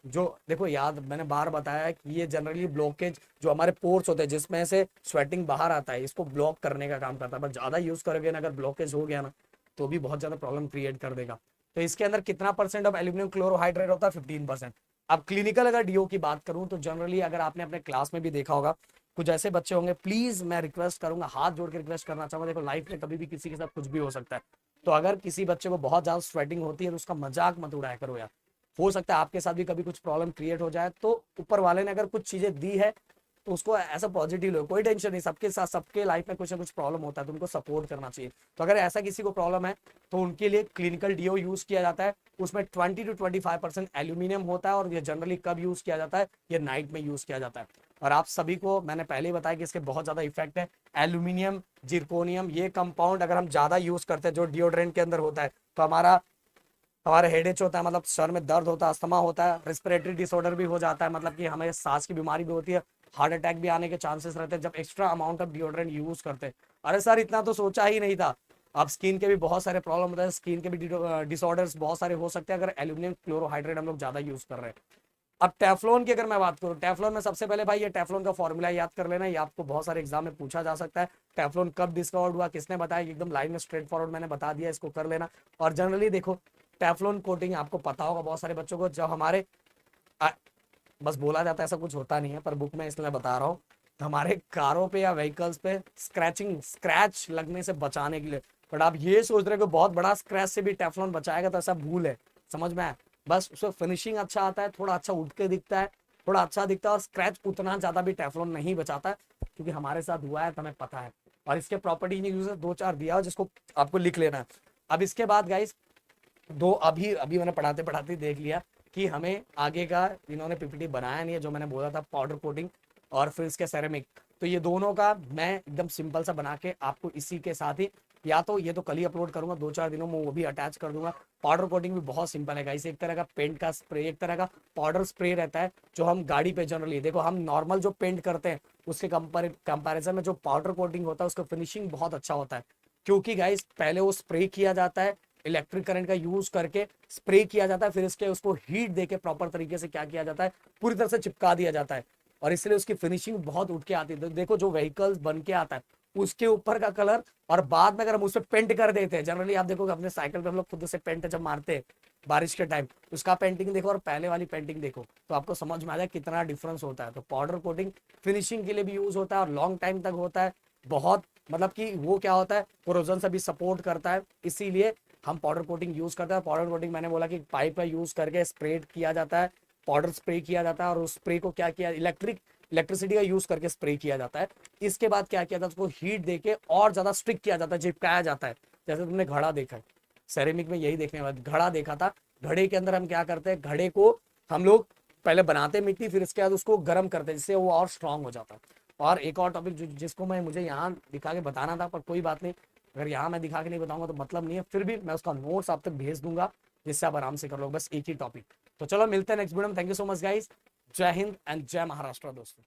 जो देखो याद मैंने बार बताया है कि ये जनरली ब्लॉकेज, जो हमारे पोर्स होते हैं जिसमें से स्वेटिंग बाहर आता है, इसको ब्लॉक करने का काम करता है। बस ज्यादा यूज करोगे ना, अगर ब्लॉकेज हो गया ना, तो भी बहुत ज्यादा प्रॉब्लम क्रिएट कर देगा। तो इसके अंदर कितना परसेंट ऑफ एल्यूमिनियम क्लोरोहाइड्रेट होता है, 15%। अब क्लिनिकल अगर डीओ की बात करूं तो जनरली अगर आपने अपने क्लास में भी देखा होगा, कुछ ऐसे बच्चे होंगे, प्लीज मैं रिक्वेस्ट करूंगा, हाथ जोड़ के रिक्वेस्ट करना चाहूंगा, देखो लाइफ में कभी भी किसी के साथ कुछ भी हो सकता है। तो अगर किसी बच्चे को बहुत ज्यादा स्वेटिंग होती है तो उसका मजाक मत उड़ाया करो यार। हो सकता है आपके साथ भी कभी कुछ प्रॉब्लम क्रिएट हो जाए, तो ऊपर वाले ने अगर कुछ चीजें दी है तो उसको ऐसा पॉजिटिव लो, कोई टेंशन नहीं, सबके साथ सबके लाइफ में कुछ ना कुछ प्रॉब्लम होता है तो उनको सपोर्ट करना चाहिए। तो अगर ऐसा किसी को प्रॉब्लम है तो उनके लिए क्लिनिकल डीओ यूज किया जाता है, उसमें 20 to 25% एल्यूमिनियम होता है, और ये जनरली कब यूज किया जाता है, ये नाइट में यूज किया जाता है। और आप सभी को मैंने पहले ही बताया कि इसके बहुत ज्यादा इफेक्ट है। एल्यूमिनियम, जिरकोनियम, ये कंपाउंड अगर हम ज्यादा यूज करते हैं जो डिओड्रेंट के अंदर होता है, तो हमारे हेडेच होता है, मतलब सर में दर्द होता है, अस्थमा होता है, रेस्पिरेटरी डिसऑर्डर भी हो जाता है, मतलब कि हमें सांस की बीमारी भी होती है, हार्ट अटैक भी आने के चांसेस रहते हैं जब extra amount of deodorant use करते हैं। अरे सर इतना तो सोचा ही नहीं था। अब स्किन के भी बहुत सारे प्रॉब्लम होते हैं, स्किन के भी डिसऑर्डर्स बहुत सारे हो सकते हैं अगर एल्यूमिनियम क्लोरोहाइड्रेट हम लोग ज्यादा यूज कर रहे हैं। अब टेफ्लॉन की अगर मैं बात करूं, टेफ्लॉन में सबसे पहले भाई ये टेफ्लॉन का फॉर्मूला याद कर लेना, ये आपको बहुत सारे एग्जाम में पूछा जा सकता है। टेफ्लॉन कब डिस्कवर्ड हुआ, किसने बताया, एकदम लाइन में स्ट्रेट फॉरवर्ड मैंने बता दिया, इसको कर लेना। और जनरली देखो टेफ्लॉन कोटिंग आपको पता होगा बहुत सारे बच्चों को, जब हमारे आ, बस बोला जाता है, ऐसा कुछ होता नहीं है पर बुक में इसलिए बता रहा हूँ, हमारे कारों पे या व्हीकल्स पे स्क्रैच लगने से बचाने के लिए। बट आप ये सोच रहे हो कि बहुत बड़ा स्क्रैच से भी टेफ्लॉन बचाएगा, तो ऐसा भूल है, समझ में आया। बस उसमें फिनिशिंग अच्छा आता है, थोड़ा अच्छा उठ के दिखता है, थोड़ा अच्छा दिखता है, और स्क्रैच उतना ज्यादा भी टेफ्लॉन नहीं बचाता है, क्योंकि हमारे साथ हुआ है तो हमें पता है। और इसके प्रॉपर्टी दो चार दिया हो जिसको आपको लिख लेना है। अब इसके बाद गाइस दो अभी अभी मैंने पढ़ाते पढ़ाते देख लिया कि हमें आगे का इन्होंने पीपीटी बनाया नहीं है, जो मैंने बोला था पाउडर कोटिंग और फिर इसके सेरेमिक, तो ये दोनों का मैं एकदम सिंपल सा बना के आपको इसी के साथ ही, या तो ये तो कल ही अपलोड करूंगा 2-4 दिनों में, वो भी अटैच कर दूंगा। पाउडर कोटिंग भी बहुत सिंपल है गाइस, एक तरह का पेंट का स्प्रे, एक तरह का पाउडर स्प्रे रहता है जो हम गाड़ी पे जनरली, देखो हम नॉर्मल जो पेंट करते हैं उसके कंपैरिजन में जो पाउडर कोटिंग होता है उसका फिनिशिंग बहुत अच्छा होता है, क्योंकि गाइस पहले वो स्प्रे किया जाता है, इलेक्ट्रिक करंट का यूज करके स्प्रे किया जाता है, फिर इसके उसको हीट देके प्रॉपर तरीके से क्या किया जाता है, पूरी तरह से चिपका दिया जाता है, और इसलिए उसकी फिनिशिंग बहुत उठ के आती है। तो देखो जो व्हीकल्स बन के आता है उसके ऊपर का कलर, और बाद में अगर हम उस पर पेंट कर देते हैं, जनरली आप देखोगे अपने साइकिल पे हम लोग खुद से पेंट जब मारते हैं बारिश के टाइम, उसका पेंटिंग देखो और पहले वाली पेंटिंग देखो, तो आपको समझ में आ जाए कितना डिफरेंस होता है। तो पाउडर कोटिंग फिनिशिंग के लिए भी यूज होता है और लॉन्ग टाइम तक होता है, बहुत मतलब कि वो क्या होता है, कोरोजन से भी सपोर्ट करता है, इसीलिए हम पाउडर कोटिंग यूज करते हैं। पाउडर कोटिंग मैंने बोला कि पाइप का यूज करके स्प्रे किया जाता है, पाउडर स्प्रे किया जाता है, और उस स्प्रे को क्या किया, इलेक्ट्रिसिटी का यूज करके स्प्रे किया जाता है। इसके बाद क्या किया जाता है, उसको हीट देके और ज्यादा स्टिक किया जाता है, चिपकाया जाता है। जैसे तुमने घड़ा देखा है, सेरेमिक में यही देखने वाला, घड़ा देखा था, घड़े के अंदर हम क्या करते हैं, घड़े को हम लोग पहले बनाते मिट्टी, फिर इसके बाद उसको गर्म करते हैं जिससे वो और स्ट्रांग हो जाता है। और एक और टॉपिक जिसको मुझे यहाँ दिखा के बताना था, पर कोई बात नहीं, अगर यहाँ मैं दिखा के नहीं बताऊंगा तो मतलब नहीं है, फिर भी मैं उसका नोट्स आप तक भेज दूंगा जिससे आप आराम से कर लो, बस एक ही टॉपिक। तो चलो मिलते हैं नेक्स्ट वीडियो में, thank you so much guys, जय हिंद एंड जय महाराष्ट्र दोस्तों।